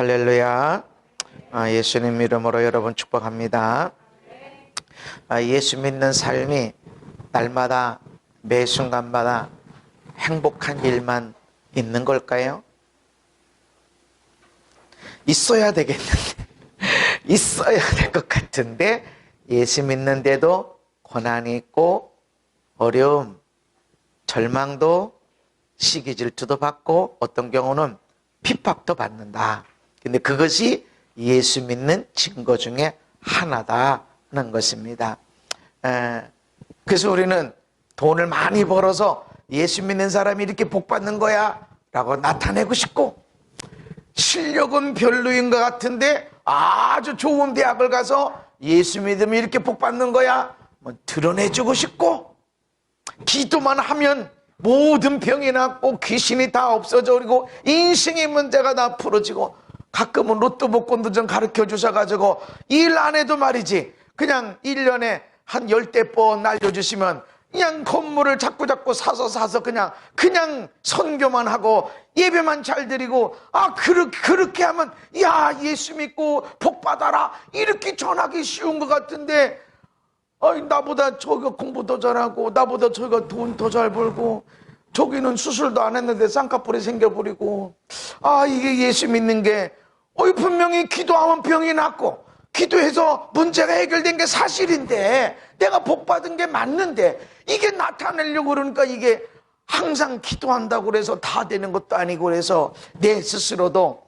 할렐루야. 예수님 이름으로 여러분 축복합니다. 예수 믿는 삶이 날마다 매 순간마다 행복한 일만 있는 걸까요? 있어야 되겠는데 있어야 될 것 같은데 예수 믿는데도 고난이 있고 어려움, 절망도 시기 질투도 받고 어떤 경우는 핍박도 받는다. 근데 그것이 예수 믿는 증거 중에 하나다는 것입니다. 그래서 우리는 돈을 많이 벌어서 예수 믿는 사람이 이렇게 복 받는 거야 라고 나타내고 싶고, 실력은 별로인 것 같은데 아주 좋은 대학을 가서 예수 믿으면 이렇게 복 받는 거야 뭐 드러내주고 싶고, 기도만 하면 모든 병이 낫고 귀신이 다 없어져 버리고 인생의 문제가 다 풀어지고, 가끔은 로또 복권도 좀 가르쳐 주셔가지고 일 안 해도 말이지 그냥 1년에 한 10대 날려주시면 그냥 건물을 자꾸 사서 그냥 선교만 하고 예배만 잘 드리고, 그렇게 하면 야 예수 믿고 복 받아라 이렇게 전하기 쉬운 것 같은데, 나보다 저기가 공부 더 잘하고 나보다 저기가 돈 더 잘 벌고 저기는 수술도 안 했는데 쌍꺼풀이 생겨버리고, 이게 예수 믿는 게 분명히 기도하면 병이 낫고 기도해서 문제가 해결된 게 사실인데 내가 복 받은 게 맞는데, 이게 나타내려고 그러니까 이게 항상 기도한다고 그래서 다 되는 것도 아니고, 그래서 내 스스로도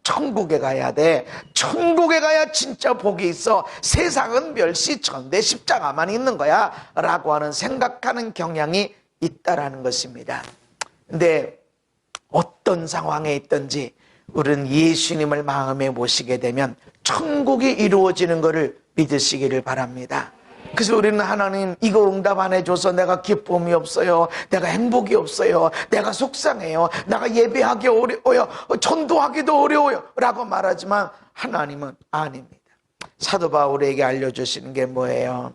천국에 가야 돼. 천국에 가야 진짜 복이 있어. 세상은 멸시 천대 십자가만 있는 거야 라고 하는 생각하는 경향이 있다라는 것입니다. 근데 어떤 상황에 있든지 우리는 예수님을 마음에 모시게 되면 천국이 이루어지는 것을 믿으시기를 바랍니다. 그래서 우리는 하나님 이거 응답 안 해줘서 내가 기쁨이 없어요, 내가 행복이 없어요, 내가 속상해요, 내가 예배하기 어려워요, 전도하기도 어려워요 라고 말하지만 하나님은 아닙니다. 사도 바울에게 알려주시는 게 뭐예요?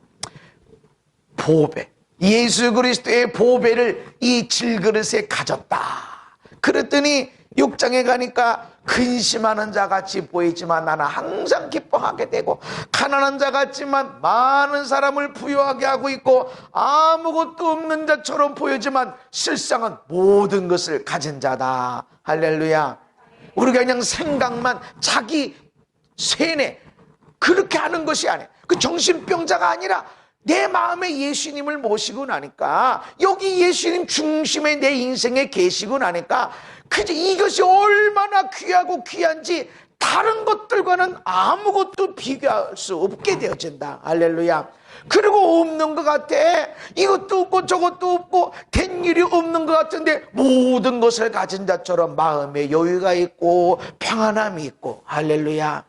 보배, 예수 그리스도의 보배를 이 질그릇에 가졌다. 그랬더니 6장에 가니까 근심하는 자 같이 보이지만 나는 항상 기뻐하게 되고, 가난한 자 같지만 많은 사람을 부유하게 하고 있고, 아무것도 없는 자처럼 보이지만 실상은 모든 것을 가진 자다. 할렐루야. 우리가 그냥 생각만 자기 세뇌 그렇게 하는 것이 아니야. 그 정신병자가 아니라 내 마음에 예수님을 모시고 나니까, 여기 예수님 중심에 내 인생에 계시고 나니까 그저 이것이 얼마나 귀하고 귀한지 다른 것들과는 아무것도 비교할 수 없게 되어진다. 할렐루야. 그리고 없는 것 같아. 이것도 없고 저것도 없고 된 일이 없는 것 같은데 모든 것을 가진 자처럼 마음에 여유가 있고 평안함이 있고, 할렐루야.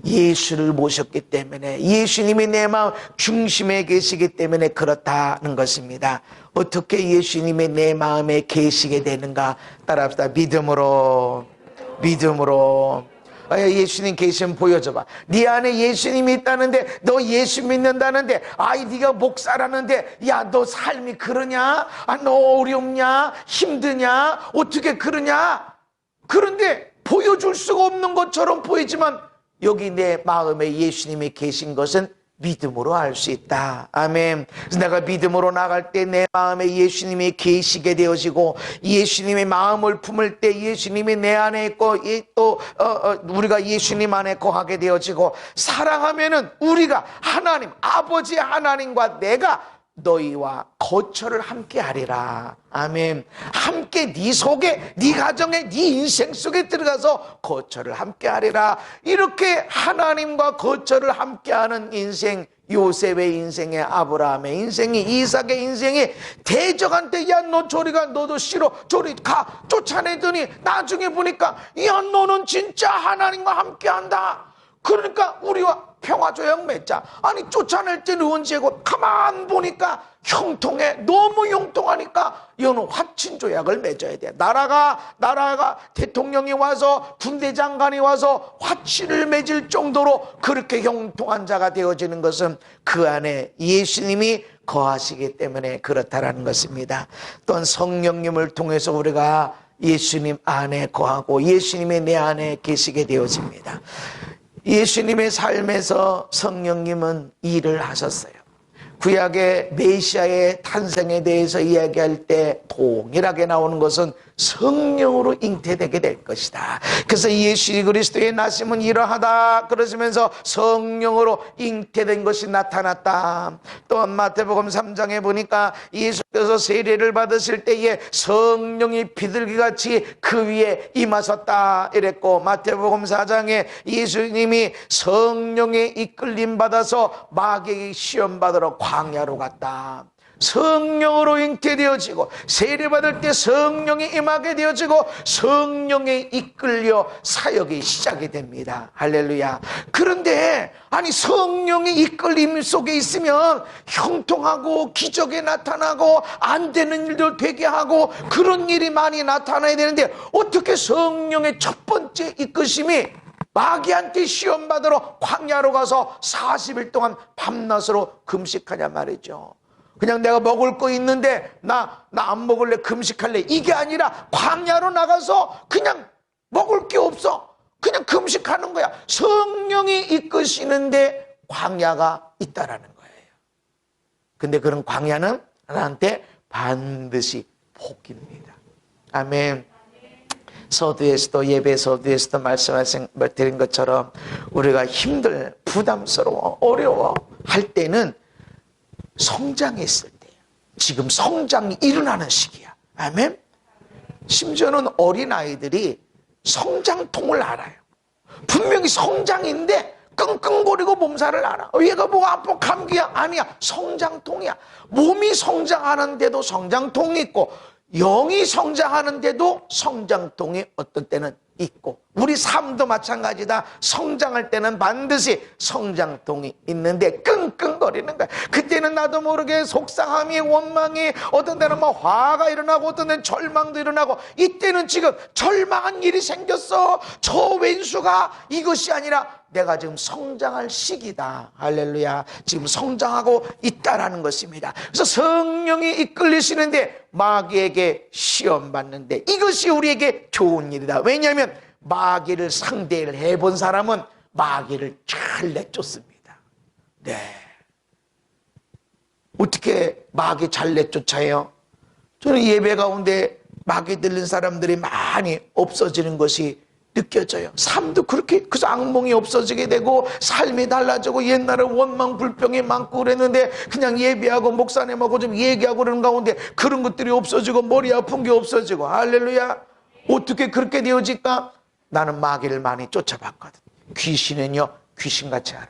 예수를 모셨기 때문에, 예수님이 내 마음 중심에 계시기 때문에 그렇다는 것입니다. 어떻게 예수님이 내 마음에 계시게 되는가? 따라합시다. 믿음으로. 예수님 계시면 보여줘봐. 네 안에 예수님이 있다는데, 너 예수 믿는다는데, 네가 목사라는데, 야 너 삶이 그러냐? 너 어렵냐? 힘드냐? 어떻게 그러냐? 그런데 보여줄 수가 없는 것처럼 보이지만 여기 내 마음에 예수님이 계신 것은 믿음으로 알 수 있다. 아멘. 그래서 내가 믿음으로 나갈 때 내 마음에 예수님이 계시게 되어지고, 예수님의 마음을 품을 때 예수님이 내 안에 있고, 또 우리가 예수님 안에 거하게 되어지고, 사랑하면은 우리가 하나님 아버지 하나님과 내가 너희와 거처를 함께 하리라. 아멘. 함께 네 속에, 네 가정에, 네 인생 속에 들어가서 거처를 함께 하리라. 이렇게 하나님과 거처를 함께 하는 인생, 요셉의 인생에, 아브라함의 인생이, 이삭의 인생이 대적한테 야 너 저리 가, 너도 싫어, 저리 가 쫓아내더니 나중에 보니까 야 너는 진짜 하나님과 함께 한다. 그러니까 우리와 평화조약 맺자. 쫓아낼 때는 언제고, 가만 보니까 형통해. 너무 형통하니까 이거는 화친조약을 맺어야 돼. 나라가 대통령이 와서 군대 장관이 와서 화친을 맺을 정도로 그렇게 형통한 자가 되어지는 것은 그 안에 예수님이 거하시기 때문에 그렇다라는 것입니다. 또한 성령님을 통해서 우리가 예수님 안에 거하고 예수님의 내 안에 계시게 되어집니다. 예수님의 삶에서 성령님은 일을 하셨어요. 구약의 메시아의 탄생에 대해서 이야기할 때 동일하게 나오는 것은 성령으로 잉태되게 될 것이다. 그래서 예수 그리스도의 나심은 이러하다 그러시면서 성령으로 잉태된 것이 나타났다. 또한 마태복음 3장에 보니까 예수께서 세례를 받으실 때에 성령이 비둘기같이 그 위에 임하셨다 이랬고, 마태복음 4장에 예수님이 성령에 이끌림 받아서 마귀에게 시험 받으러 광야로 갔다. 성령으로 잉태되어지고 세례받을 때 성령이 임하게 되어지고 성령에 이끌려 사역이 시작이 됩니다. 할렐루야. 그런데 아니 성령의 이끌림 속에 있으면 형통하고 기적이 나타나고 안 되는 일도 되게 하고 그런 일이 많이 나타나야 되는데 어떻게 성령의 첫 번째 이끄심이 마귀한테 시험 받으러 광야로 가서 40일 동안 밤낮으로 금식하냐 말이죠. 그냥 내가 먹을 거 있는데 나 안 먹을래, 금식할래, 이게 아니라 광야로 나가서 그냥 먹을 게 없어, 그냥 금식하는 거야. 성령이 이끄시는데 광야가 있다라는 거예요. 근데 그런 광야는 나한테 반드시 복입니다. 아멘. 서두에서도, 예배 서두에서도 말씀드린 것처럼 우리가 힘들, 부담스러워, 어려워 할 때는 성장했을 때예요. 지금 성장이 일어나는 시기야. 아멘. 심지어는 어린아이들이 성장통을 알아요. 분명히 성장인데 끙끙거리고 몸살을 알아. 얘가 뭐 아파, 감기야? 아니야, 성장통이야. 몸이 성장하는데도 성장통이 있고 영이 성장하는데도 성장통이 어떤 때는 있고, 우리 삶도 마찬가지다. 성장할 때는 반드시 성장통이 있는데 끙끙거리는 거야. 그때는 나도 모르게 속상함이, 원망이, 어떤 때는 뭐 화가 일어나고 어떤 때는 절망도 일어나고, 이때는 지금 절망한 일이 생겼어, 저 왼수가, 이것이 아니라 내가 지금 성장할 시기다. 할렐루야. 지금 성장하고 있다라는 것입니다. 그래서 성령이 이끌리시는데 마귀에게 시험 받는데 이것이 우리에게 좋은 일이다. 왜냐하면 마귀를 상대를 해본 사람은 마귀를 잘 내쫓습니다. 네. 어떻게 마귀 잘 내쫓아요? 저는 예배 가운데 마귀 들린 사람들이 많이 없어지는 것이 느껴져요. 삶도 그렇게, 그래서 악몽이 없어지게 되고 삶이 달라지고, 옛날에 원망 불평이 많고 그랬는데 그냥 예배하고 목사님하고 좀 얘기하고 그러는 가운데 그런 것들이 없어지고 머리 아픈 게 없어지고. 할렐루야. 어떻게 그렇게 되어질까? 나는 마귀를 많이 쫓아봤거든. 귀신은요 귀신같이 알아요.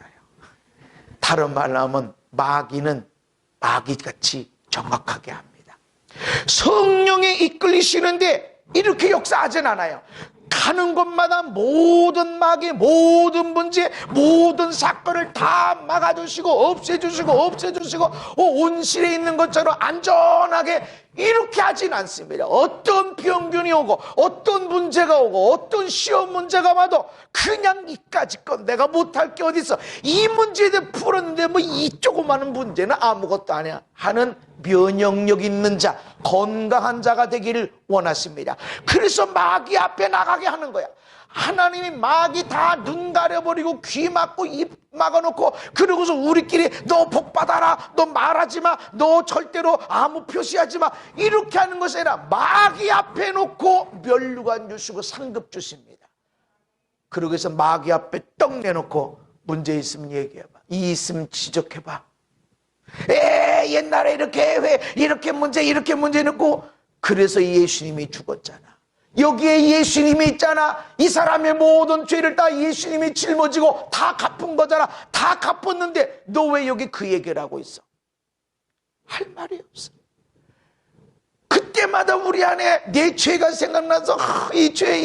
다른 말로 하면 마귀는 마귀같이 정확하게 합니다. 성령에 이끌리시는데 이렇게 역사하진 않아요. 가는 곳마다 모든 마귀, 모든 문제, 모든 사건을 다 막아주시고 없애주시고 온실에 있는 것처럼 안전하게 이렇게 하진 않습니다. 어떤 병균이 오고 어떤 문제가 오고 어떤 시험 문제가 와도 그냥 이까짓 건 내가 못할 게 어디 있어, 이 문제를 풀었는데 뭐 이 조그마한 문제는 아무것도 아니야 하는 면역력 있는 자, 건강한 자가 되기를 원하십니다. 그래서 마귀 앞에 나가게 하는 거야. 하나님이 마귀 다 눈 가려버리고 귀 막고 입 막아놓고 그러고서 우리끼리 너 복 받아라, 너 말하지 마, 너 절대로 아무 표시하지 마, 이렇게 하는 것이 아니라 마귀 앞에 놓고 면류관 주시고 상급 주십니다. 그러고 해서 마귀 앞에 떡 내놓고 문제 있으면 얘기해봐, 이 있으면 지적해봐. 옛날에 이렇게 문제 넣고, 그래서 예수님이 죽었잖아. 여기에 예수님이 있잖아. 이 사람의 모든 죄를 다 예수님이 짊어지고 다 갚은 거잖아. 다 갚았는데 너 왜 여기 그 얘기를 하고 있어? 할 말이 없어. 그때마다 우리 안에 내 죄가 생각나서 이 죄,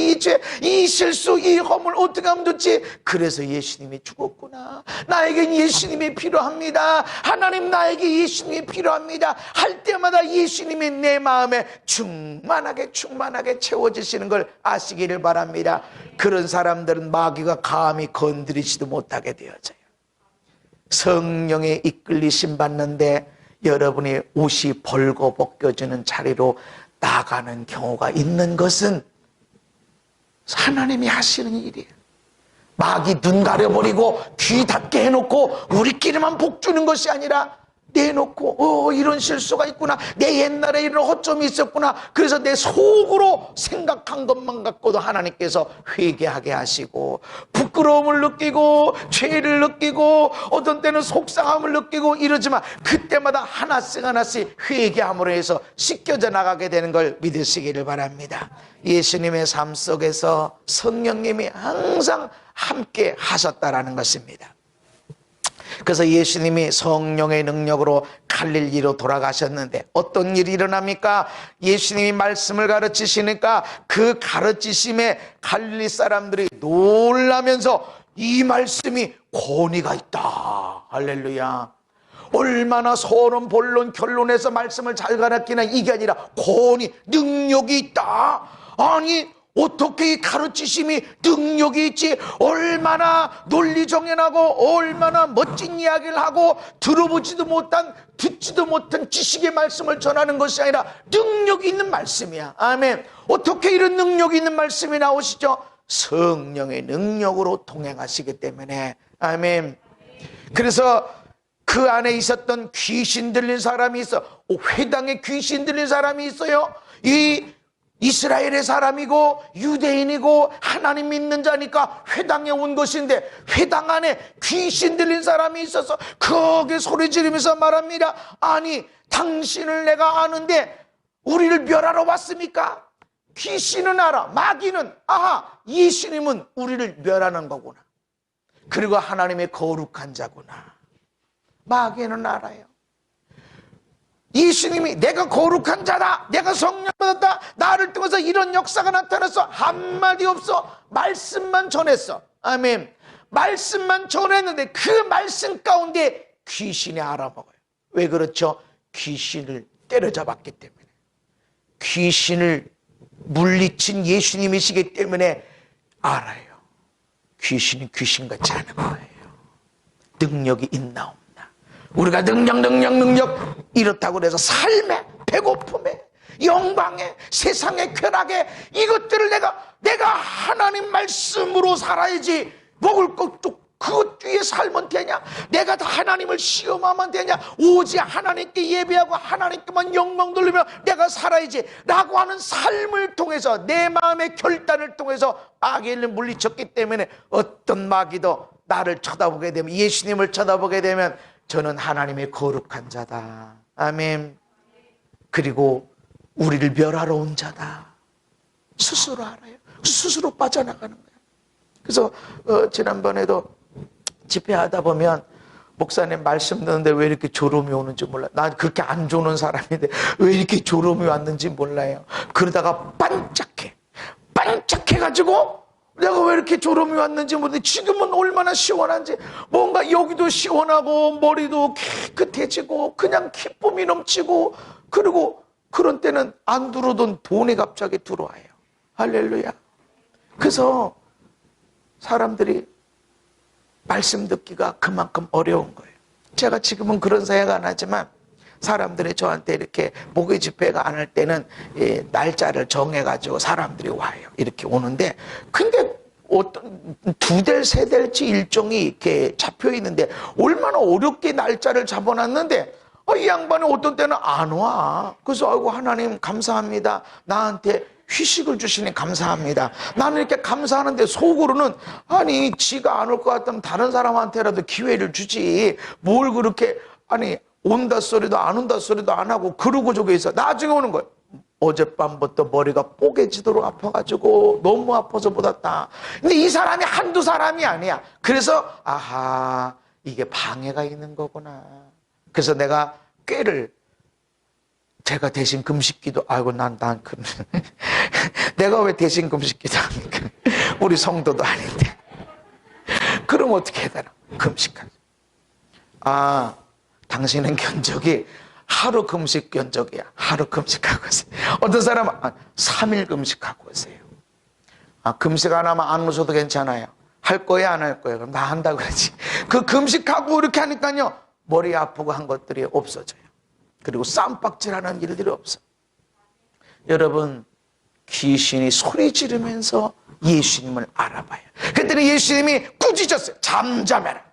이 실수, 이 허물 어떻게 하면 좋지? 그래서 예수님이 죽었구나. 나에겐 예수님이 필요합니다. 하나님 나에게 예수님이 필요합니다. 할 때마다 예수님이 내 마음에 충만하게 채워지시는 걸 아시기를 바랍니다. 그런 사람들은 마귀가 감히 건드리지도 못하게 되어져요. 성령에 이끌리심 받는데 여러분의 옷이 벌거벗겨지는 자리로 나가는 경우가 있는 것은 하나님이 하시는 일이에요. 마귀 눈 가려버리고 귀 닫게 해놓고 우리끼리만 복 주는 것이 아니라 내놓고 이런 실수가 있구나, 내 옛날에 이런 허점이 있었구나, 그래서 내 속으로 생각한 것만 갖고도 하나님께서 회개하게 하시고 부끄러움을 느끼고 죄를 느끼고 어떤 때는 속상함을 느끼고 이러지만 그때마다 하나씩 하나씩 회개함으로 해서 씻겨져 나가게 되는 걸 믿으시기를 바랍니다. 예수님의 삶 속에서 성령님이 항상 함께 하셨다라는 것입니다. 그래서 예수님이 성령의 능력으로 갈릴리로 돌아가셨는데 어떤 일이 일어납니까? 예수님이 말씀을 가르치시니까 그 가르치심에 갈릴리 사람들이 놀라면서 이 말씀이 권위가 있다. 할렐루야. 얼마나 서론, 본론, 결론에서 말씀을 잘 가르치나, 이게 아니라 권위, 능력이 있다. 아니 어떻게 이 가르치심이 능력이 있지? 얼마나 논리정연하고 얼마나 멋진 이야기를 하고 들어보지도 못한, 듣지도 못한 지식의 말씀을 전하는 것이 아니라 능력이 있는 말씀이야. 아멘. 어떻게 이런 능력이 있는 말씀이 나오시죠? 성령의 능력으로 동행하시기 때문에. 아멘. 그래서 그 안에 있었던 귀신 들린 사람이 있어. 회당에 귀신 들린 사람이 있어요. 이 이스라엘의 사람이고 유대인이고 하나님 믿는 자니까 회당에 온 것인데 회당 안에 귀신 들린 사람이 있어서 거기에 소리 지르면서 말합니다. 아니 당신을 내가 아는데 우리를 멸하러 왔습니까? 귀신은 알아, 마귀는 아하, 예수님은 우리를 멸하는 거구나. 그리고 하나님의 거룩한 자구나. 마귀는 알아요. 예수님이 내가 거룩한 자다, 내가 성령 받았다, 나를 통해서 이런 역사가 나타났어. 한마디 없어. 말씀만 전했어. 아멘. 말씀만 전했는데 그 말씀 가운데 귀신이 알아먹어요. 왜 그렇죠? 귀신을 때려잡았기 때문에. 귀신을 물리친 예수님이시기 때문에 알아요. 귀신이 귀신같지 않은 거예요. 능력이 있나 없나. 우리가 능력 이렇다고 해서 삶에, 배고픔에, 영광에, 세상의 쾌락에 이것들을 내가 하나님 말씀으로 살아야지, 먹을 것도 그것 뒤에 살면 되냐? 내가 다 하나님을 시험하면 되냐? 오직 하나님께 예배하고 하나님께만 영광 돌리며 내가 살아야지 라고 하는 삶을 통해서, 내 마음의 결단을 통해서 마귀를 물리쳤기 때문에 어떤 마귀도 나를 쳐다보게 되면, 예수님을 쳐다보게 되면 저는 하나님의 거룩한 자다. 아멘. 그리고 우리를 멸하러 온 자다. 스스로 알아요. 스스로 빠져나가는 거예요. 그래서 지난번에도 집회하다 보면 목사님 말씀 듣는데 왜 이렇게 졸음이 오는지 몰라요. 난 그렇게 안 조는 사람인데 왜 이렇게 졸음이 왔는지 몰라요. 그러다가 반짝해가지고 내가 왜 이렇게 졸음이 왔는지 모르는데 지금은 얼마나 시원한지, 뭔가 여기도 시원하고 머리도 깨끗해지고 그냥 기쁨이 넘치고, 그리고 그런 때는 안 들어오던 돈이 갑자기 들어와요. 할렐루야. 그래서 사람들이 말씀 듣기가 그만큼 어려운 거예요. 제가 지금은 그런 생각 안 하지만 사람들이 저한테 이렇게 목요 집회가 안 할 때는 날짜를 정해가지고 사람들이 와요. 이렇게 오는데, 근데 어떤 2달, 3달치 일정이 이렇게 잡혀 있는데 얼마나 어렵게 날짜를 잡아놨는데 이 양반이 어떤 때는 안 와. 그래서 아이고 하나님 감사합니다. 나한테 휴식을 주시니 감사합니다. 나는 이렇게 감사하는데 속으로는 아니 지가 안 올 것 같으면 다른 사람한테라도 기회를 주지, 뭘 그렇게 아니 온다 소리도 안 온다 소리도 안 하고 그러고 저기 있어. 나중에 오는 거예요. 어젯밤부터 머리가 뽀개지도록 아파가지고 너무 아파서 못 왔다. 근데 이 사람이 한두 사람이 아니야. 그래서 아하, 이게 방해가 있는 거구나. 그래서 내가 꾀를, 제가 대신 금식기도, 아이고 난 내가 왜 대신 금식기도 합니까? 우리 성도도 아닌데. 그럼 어떻게 해야 되나? 금식하지. 아, 당신은 견적이 하루 금식 견적이야. 하루 금식하고 오세요. 어떤 사람은 3일 금식하고 오세요. 금식 안 하면 안 오셔도 괜찮아요. 할 거예요, 안 할 거예요? 그럼 나 한다고 그러지. 그 금식하고 이렇게 하니까요, 머리 아프고 한 것들이 없어져요. 그리고 쌈박질하는 일들이 없어. 여러분, 귀신이 소리 지르면서 예수님을 알아봐요. 그랬더니 예수님이 꾸짖었어요. 잠잠해라.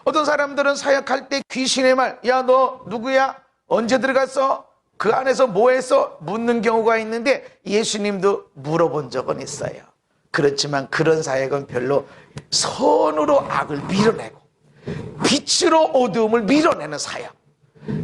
어떤 사람들은 사역할 때 귀신의 말, 야, 너 누구야? 언제 들어갔어? 그 안에서 뭐 했어? 묻는 경우가 있는데 예수님도 물어본 적은 있어요. 그렇지만 그런 사역은 별로 선으로 악을 밀어내고 빛으로 어두움을 밀어내는 사역,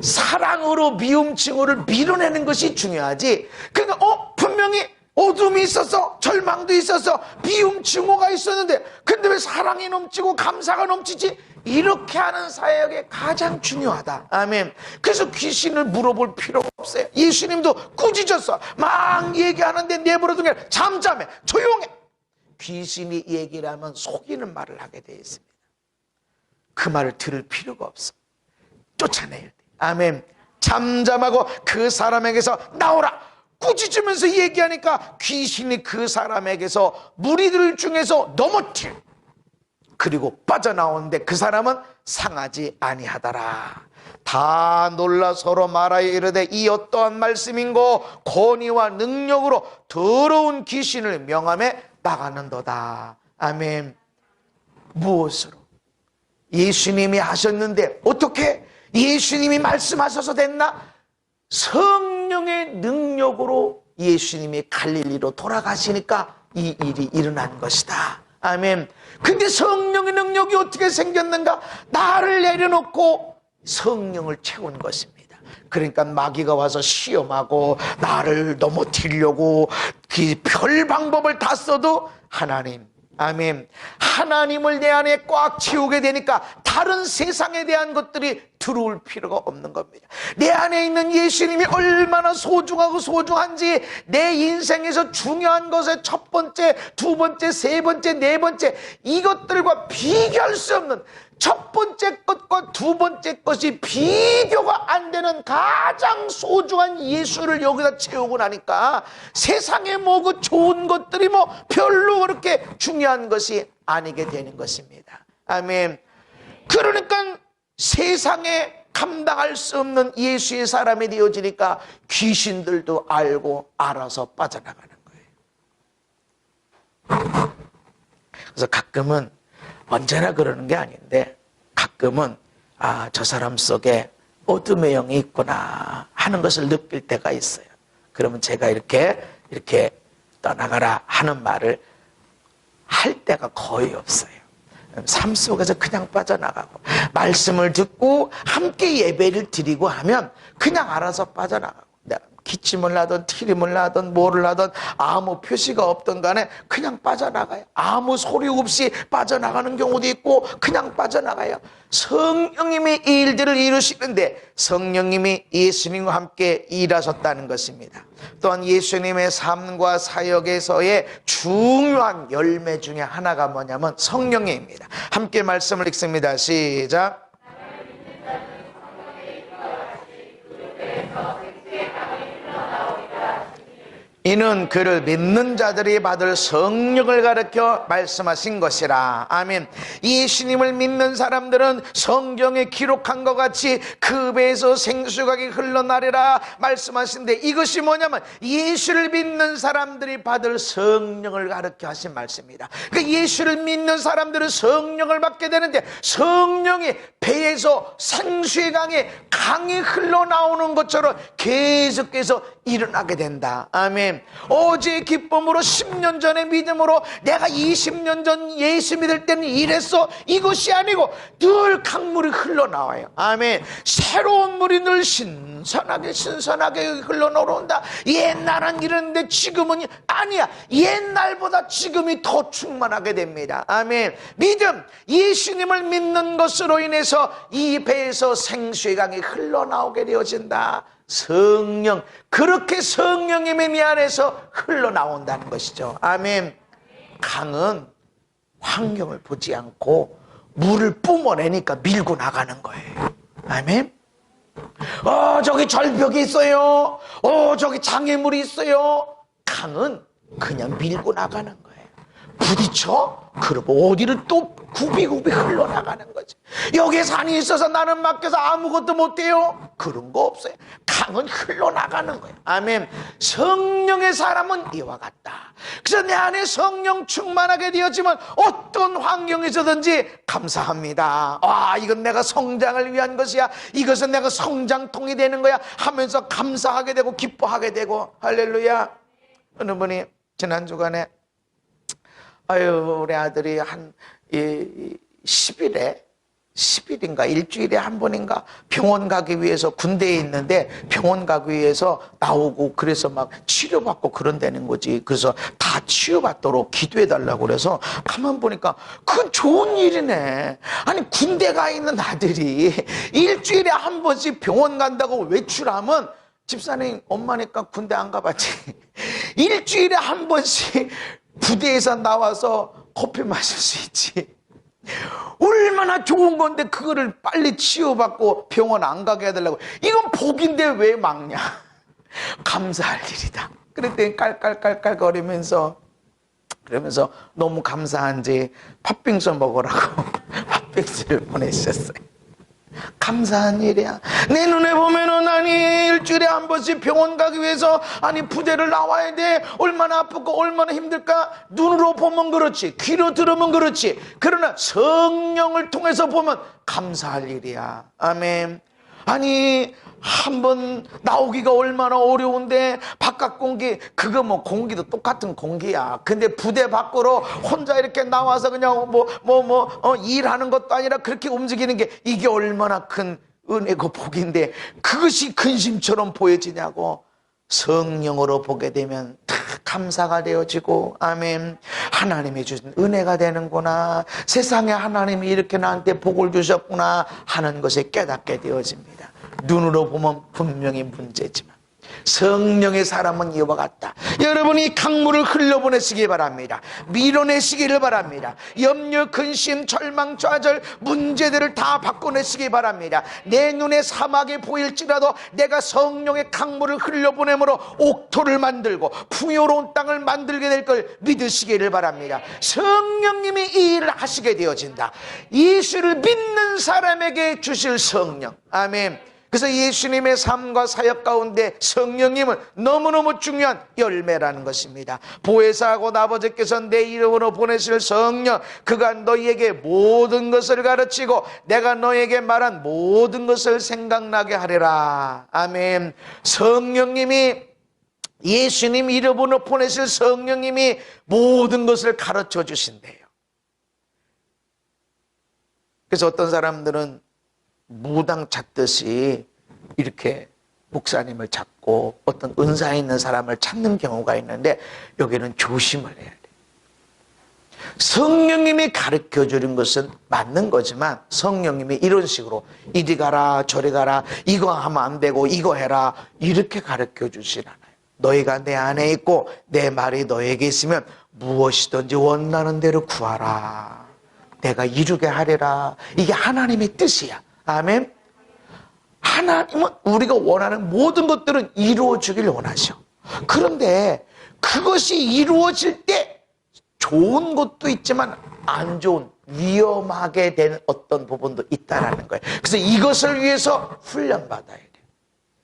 사랑으로 미움 징후를 밀어내는 것이 중요하지. 그러니까 분명히 어둠이 있었어, 절망도 있었어, 미움 징후가 있었는데 근데 왜 사랑이 넘치고 감사가 넘치지? 이렇게 하는 사역이 가장 중요하다. 아멘. 그래서 귀신을 물어볼 필요가 없어요. 예수님도 꾸짖었어. 막 얘기하는데 내버려둔 게 아니라 잠잠해, 조용해. 귀신이 얘기를 하면 속이는 말을 하게 되어 있습니다. 그 말을 들을 필요가 없어. 쫓아내야 돼. 아멘. 잠잠하고 그 사람에게서 나오라 꾸짖으면서 얘기하니까 귀신이 그 사람에게서 무리들 중에서 넘어뜨려. 그리고 빠져나오는데 그 사람은 상하지 아니하더라. 다 놀라 서로 말하여 이르되 이 어떠한 말씀인고 권위와 능력으로 더러운 귀신을 명함에 나가는도다. 아멘. 무엇으로? 예수님이 하셨는데 어떻게? 예수님이 말씀하셔서 됐나? 성령의 능력으로 예수님이 갈릴리로 돌아가시니까 이 일이 일어난 것이다. 아멘. 근데 성령의 능력이 어떻게 생겼는가? 나를 내려놓고 성령을 채운 것입니다. 그러니까 마귀가 와서 시험하고 나를 넘어뜨리려고 그 별 방법을 다 써도 하나님, 아멘, 하나님을 내 안에 꽉 채우게 되니까 다른 세상에 대한 것들이 들어올 필요가 없는 겁니다. 내 안에 있는 예수님이 얼마나 소중하고 소중한지, 내 인생에서 중요한 것의 첫 번째, 두 번째, 세 번째, 네 번째, 이것들과 비교할 수 없는, 첫 번째 것과 두 번째 것이 비교가 안 되는 가장 소중한 예수를 여기다 채우고 나니까 세상에 뭐 그 좋은 것들이 뭐 별로 그렇게 중요한 것이 아니게 되는 것입니다. 아멘. 그러니까 세상에 감당할 수 없는 예수의 사람이 되어지니까 귀신들도 알고 알아서 빠져나가는 거예요. 그래서 가끔은, 언제나 그러는 게 아닌데 가끔은 저 사람 속에 어둠의 영이 있구나 하는 것을 느낄 때가 있어요. 그러면 제가 이렇게 떠나가라 하는 말을 할 때가 거의 없어요. 삶 속에서 그냥 빠져나가고 말씀을 듣고 함께 예배를 드리고 하면 그냥 알아서 빠져나가고, 기침을 하든 티림을 하든 뭐를 하든 아무 표시가 없던 간에 그냥 빠져나가요. 아무 소리 없이 빠져나가는 경우도 있고 그냥 빠져나가요. 성령님이 이 일들을 이루시는데 성령님이 예수님과 함께 일하셨다는 것입니다. 또한 예수님의 삶과 사역에서의 중요한 열매 중에 하나가 뭐냐면 성령입니다. 함께 말씀을 읽습니다. 시작. 이는 그를 믿는 자들이 받을 성령을 가르쳐 말씀하신 것이라. 아멘. 예수님을 믿는 사람들은 성경에 기록한 것 같이 그 배에서 생수강이 흘러나리라 말씀하신데, 이것이 뭐냐면 예수를 믿는 사람들이 받을 성령을 가르쳐 하신 말씀입니다. 그러니까 예수를 믿는 사람들은 성령을 받게 되는데 성령이 배에서 생수의 강이 흘러나오는 것처럼 계속해서 일어나게 된다. 아멘. 어제의 기쁨으로 10년 전의 믿음으로 내가 20년 전 예수 믿을 때는 이랬어, 이것이 아니고 늘 강물이 흘러나와요. 아멘. 새로운 물이 늘 신선하게 흘러나온다. 옛날은 이랬는데 지금은 아니야. 옛날보다 지금이 더 충만하게 됩니다. 아멘. 믿음, 예수님을 믿는 것으로 인해서 이 배에서 생수의 강이 흘러나오게 되어진다. 성령, 그렇게 성령님의 미 안에서 흘러나온다는 것이죠. 아멘. 강은 환경을 보지 않고 물을 뿜어내니까 밀고 나가는 거예요. 아멘. 저기 절벽이 있어요. 저기 장애물이 있어요. 강은 그냥 밀고 나가는 거예요. 부딪혀? 그러고 어디를 또 굽이굽이 흘러나가는 거지. 여기에 산이 있어서 나는 막혀서 아무것도 못해요? 그런 거 없어요. 땅은 흘러나가는 거예요. 아멘. 성령의 사람은 이와 같다. 그래서 내 안에 성령 충만하게 되었지만 어떤 환경에서든지 감사합니다. 이건 내가 성장을 위한 것이야. 이것은 내가 성장통이 되는 거야 하면서 감사하게 되고 기뻐하게 되고. 할렐루야. 어느 분이 지난 주간에 우리 아들이 한 10일인가 일주일에 한 번인가 병원 가기 위해서 군대에 있는데 병원 가기 위해서 나오고 그래서 막 치료받고 그런다는 거지. 그래서 다 치유받도록 기도해 달라고 그래서 가만 보니까 그건 좋은 일이네. 아니 군대 가 있는 아들이 일주일에 한 번씩 병원 간다고 외출하면 집사님 엄마니까 군대 안 가봤지. 일주일에 한 번씩 부대에서 나와서 커피 마실 수 있지. 얼마나 좋은 건데 그거를 빨리 치유받고 병원 안 가게 해달라고. 이건 복인데 왜 막냐. 감사할 일이다. 그랬더니 깔깔깔깔 거리면서 그러면서 너무 감사한지 팥빙수 먹으라고 팥빙수를 보내주셨어요. 감사한 일이야. 내 눈에 보면은 아니 일주일에 한 번씩 병원 가기 위해서 아니 부대를 나와야 돼. 얼마나 아프고 얼마나 힘들까. 눈으로 보면 그렇지, 귀로 들으면 그렇지. 그러나 성령을 통해서 보면 감사할 일이야. 아멘. 아니 한번 나오기가 얼마나 어려운데 바깥 공기, 그거 뭐 공기도 똑같은 공기야. 근데 부대 밖으로 혼자 이렇게 나와서 그냥 일하는 것도 아니라 그렇게 움직이는 게 이게 얼마나 큰 은혜고 복인데 그것이 근심처럼 보여지냐고. 성령으로 보게 되면 다 감사가 되어지고. 아멘. 하나님이 주신 은혜가 되는구나. 세상에 하나님이 이렇게 나한테 복을 주셨구나 하는 것을 깨닫게 되어집니다. 눈으로 보면 분명히 문제지만 성령의 사람은 이와 같다. 여러분이 강물을 흘려보내시기 바랍니다. 밀어내시기를 바랍니다. 염려, 근심, 절망, 좌절, 문제들을 다 바꿔내시기 바랍니다. 내 눈에 사막이 보일지라도 내가 성령의 강물을 흘려보내므로 옥토를 만들고 풍요로운 땅을 만들게 될 걸 믿으시기를 바랍니다. 성령님이 이 일을 하시게 되어진다. 예수를 믿는 사람에게 주실 성령. 아멘. 그래서 예수님의 삶과 사역 가운데 성령님은 너무너무 중요한 열매라는 것입니다. 보혜사하고 아버지께서 내 이름으로 보내실 성령, 그가 너희에게 모든 것을 가르치고 내가 너에게 말한 모든 것을 생각나게 하리라. 아멘. 성령님이, 예수님 이름으로 보내실 성령님이 모든 것을 가르쳐 주신대요. 그래서 어떤 사람들은 무당 찾듯이 이렇게 목사님을 찾고 어떤 은사 있는 사람을 찾는 경우가 있는데 여기는 조심을 해야 돼. 성령님이 가르쳐 주는 것은 맞는 거지만 성령님이 이런 식으로 이리 가라 저리 가라, 이거 하면 안 되고 이거 해라, 이렇게 가르쳐 주질 않아요. 너희가 내 안에 있고 내 말이 너에게 있으면 무엇이든지 원하는 대로 구하라, 내가 이루게 하리라. 이게 하나님의 뜻이야. 아멘. 하나님은 우리가 원하는 모든 것들은 이루어지길 원하셔. 그런데 그것이 이루어질 때 좋은 것도 있지만 안 좋은, 위험하게 된 어떤 부분도 있다라는 거예요. 그래서 이것을 위해서 훈련받아야 돼.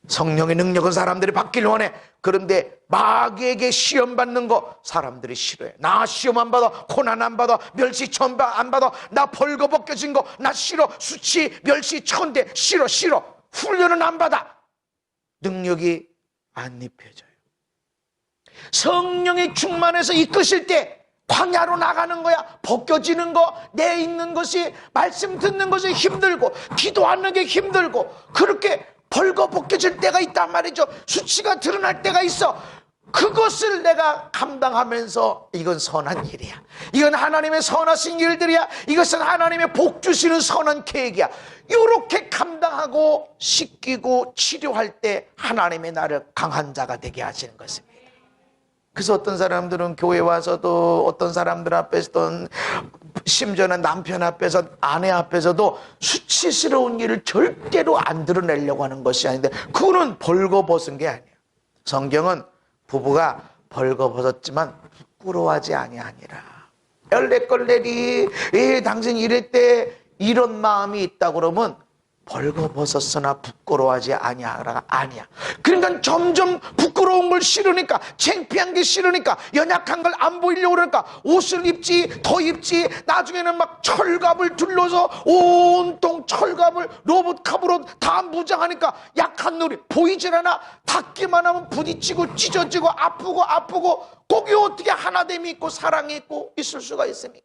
성령의 능력은 사람들이 받기를 원해. 그런데 마귀에게 시험 받는 거 사람들이 싫어해. 나 시험 안 받아, 고난 안 받아, 멸시 처음 안 받아, 나 벌거벗겨진 거 나 싫어, 수치 멸시 천대 싫어. 훈련은 안 받아. 능력이 안 입혀져요. 성령이 충만해서 이끄실 때 광야로 나가는 거야. 벗겨지는 거, 내 있는 것이, 말씀 듣는 것이 힘들고 기도하는 게 힘들고 그렇게 벌거벗겨질 때가 있단 말이죠. 수치가 드러날 때가 있어. 그것을 내가 감당하면서 이건 선한 일이야, 이건 하나님의 선하신 일들이야, 이것은 하나님의 복 주시는 선한 계획이야, 이렇게 감당하고 씻기고 치료할 때 하나님의 나를 강한 자가 되게 하시는 것입니다. 그래서 어떤 사람들은 교회 와서도, 어떤 사람들 앞에서도, 심지어는 남편 앞에서, 아내 앞에서도 수치스러운 일을 절대로 안 드러내려고 하는 것이 아닌데 그거는 벌거벗은 게 아니에요. 성경은 부부가 벌거벗었지만 부끄러워하지 아니하니라. 열내걸레리 당신 이럴 때 이런 마음이 있다 그러면 벌거벗었으나 부끄러워하지 아니하라. 아니야. 그러니까 점점 부끄러운 걸 싫으니까, 창피한 게 싫으니까, 연약한 걸 안 보이려고 그러니까 옷을 입지, 더 입지, 나중에는 막 철갑을 둘러서 온통 철갑을 로봇캅으로 다 무장하니까 약한 놈이 보이질 않아. 닿기만 하면 부딪히고 찢어지고 아프고 거기 어떻게 하나됨이 있고 사랑이 있고 있을 수가 있습니까?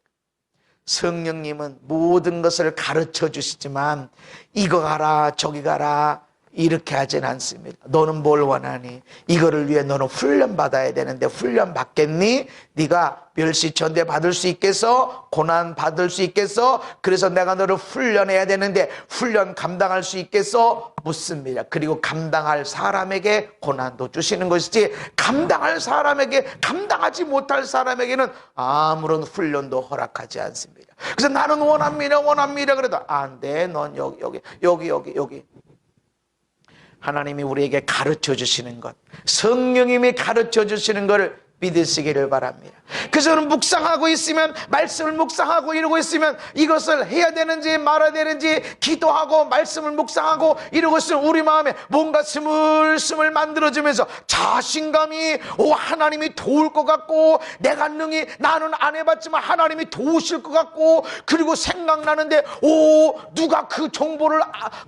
성령님은 모든 것을 가르쳐 주시지만 이거 가라 저기 가라 이렇게 하진 않습니다. 너는 뭘 원하니? 이거를 위해 너는 훈련 받아야 되는데 훈련 받겠니? 네가 멸시천대 받을 수 있겠어? 고난 받을 수 있겠어? 그래서 내가 너를 훈련해야 되는데 훈련 감당할 수 있겠어? 묻습니다. 그리고 감당할 사람에게 고난도 주시는 것이지 감당할 사람에게, 감당하지 못할 사람에게는 아무런 훈련도 허락하지 않습니다. 그래서 나는 원합니다 그래도 안 돼. 넌 여기 하나님이 우리에게 가르쳐 주시는 것, 성령님이 가르쳐 주시는 것을 믿으시기를 바랍니다. 그래서 저는 묵상하고 있으면, 말씀을 묵상하고 이러고 있으면 이것을 해야 되는지 말아야 되는지 기도하고 말씀을 묵상하고 이러고 있으면 우리 마음에 뭔가 스물스물 만들어지면서 자신감이 하나님이 도울 것 같고, 내가 능히, 나는 안 해봤지만 하나님이 도우실 것 같고, 그리고 생각나는데 누가 그 정보를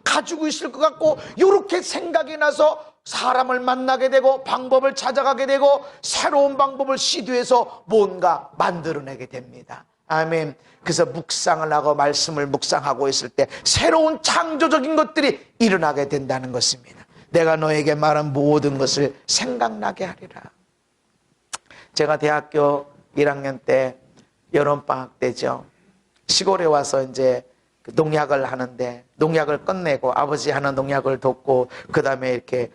가지고 있을 것 같고, 이렇게 생각이 나서 사람을 만나게 되고 방법을 찾아가게 되고 새로운 방법을 시도해서 뭔가 만들어내게 됩니다. 아멘. 그래서 묵상을 하고 말씀을 묵상하고 있을 때 새로운 창조적인 것들이 일어나게 된다는 것입니다. 내가 너에게 말한 모든 것을 생각나게 하리라. 제가 대학교 1학년 때 여름방학 때죠. 시골에 와서 이제 농약을 하는데, 농약을 끝내고 아버지 하는 농약을 돕고, 그 다음에 이렇게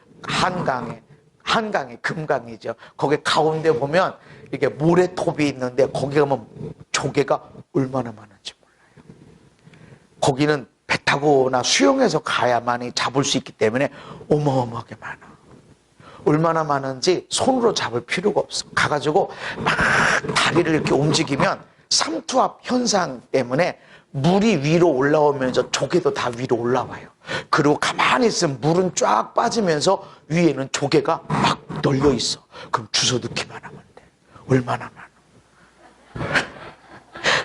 한강에 금강이죠. 거기 가운데 보면 이렇게 모래톱이 있는데 거기 가면 조개가 얼마나 많은지 몰라요. 거기는 배 타고나 수영해서 가야만이 잡을 수 있기 때문에 어마어마하게 많아. 얼마나 많은지 손으로 잡을 필요가 없어. 가가지고 막 다리를 이렇게 움직이면 삼투압 현상 때문에 물이 위로 올라오면서 조개도 다 위로 올라와요. 그리고 가만히 있으면 물은 쫙 빠지면서 위에는 조개가 막 널려 있어. 그럼 주워 넣기만 하면 돼. 얼마나 많아.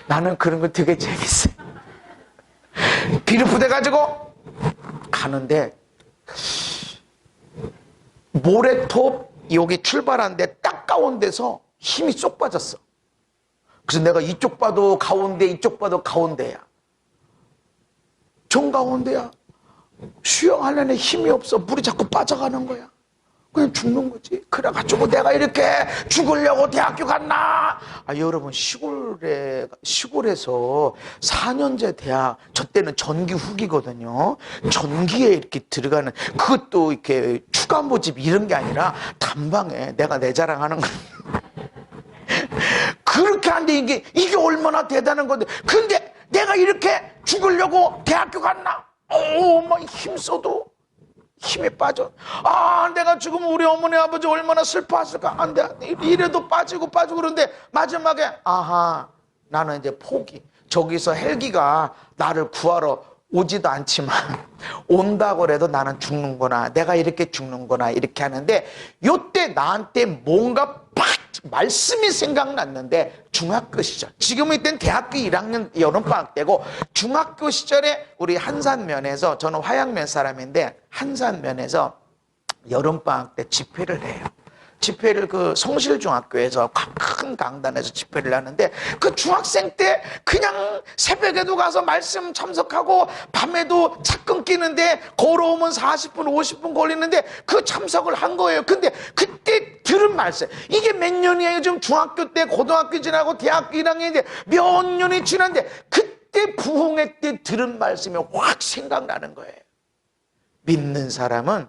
나는 그런 거 되게 재밌어. 비료부대 가지고 가는데 모래톱 여기 출발하는데 딱 가운데서 힘이 쏙 빠졌어. 그래서 내가 이쪽 봐도 가운데, 이쪽 봐도 가운데야. 정가운데야. 수영하려는 힘이 없어. 물이 자꾸 빠져가는 거야. 그냥 죽는 거지. 그래가지고 내가 이렇게 죽으려고 대학교 갔나? 여러분, 시골에서 4년제 대학, 저 때는 전기 후기거든요. 전기에 이렇게 들어가는, 그것도 이렇게 추가 모집 이런 게 아니라 단방에 내가 내 자랑하는 거. 그렇게 하는데 이게 얼마나 대단한 건데. 근데 내가 이렇게 죽으려고 대학교 갔나? 막 힘써도 힘이 빠져. 내가 죽으면 우리 어머니 아버지 얼마나 슬퍼했을까. 안 돼. 이래도 빠지고 그런데 마지막에 나는 이제 포기. 저기서 헬기가 나를 구하러 오지도 않지만 온다고 해도 나는 죽는구나. 내가 이렇게 죽는구나. 이렇게 하는데 요때 나한테 뭔가 팍 말씀이 생각났는데 중학교 시절, 지금은 이때는 대학교 1학년 여름방학 때고 중학교 시절에 우리 한산면에서, 저는 화양면 사람인데 한산면에서 여름방학 때 집회를 해요. 집회를 그 성실중학교에서 큰 강단에서 집회를 하는데, 그 중학생 때 그냥 새벽에도 가서 말씀 참석하고 밤에도 차 끊기는데 걸어오면 40분 50분 걸리는데 그 참석을 한 거예요. 근데 그때 들은 말씀, 이게 몇 년이에요? 지금 중학교 때 고등학교 지나고 대학교 1학년인데 몇 년이 지났는데 그때 부흥회 때 들은 말씀이 확 생각나는 거예요. 믿는 사람은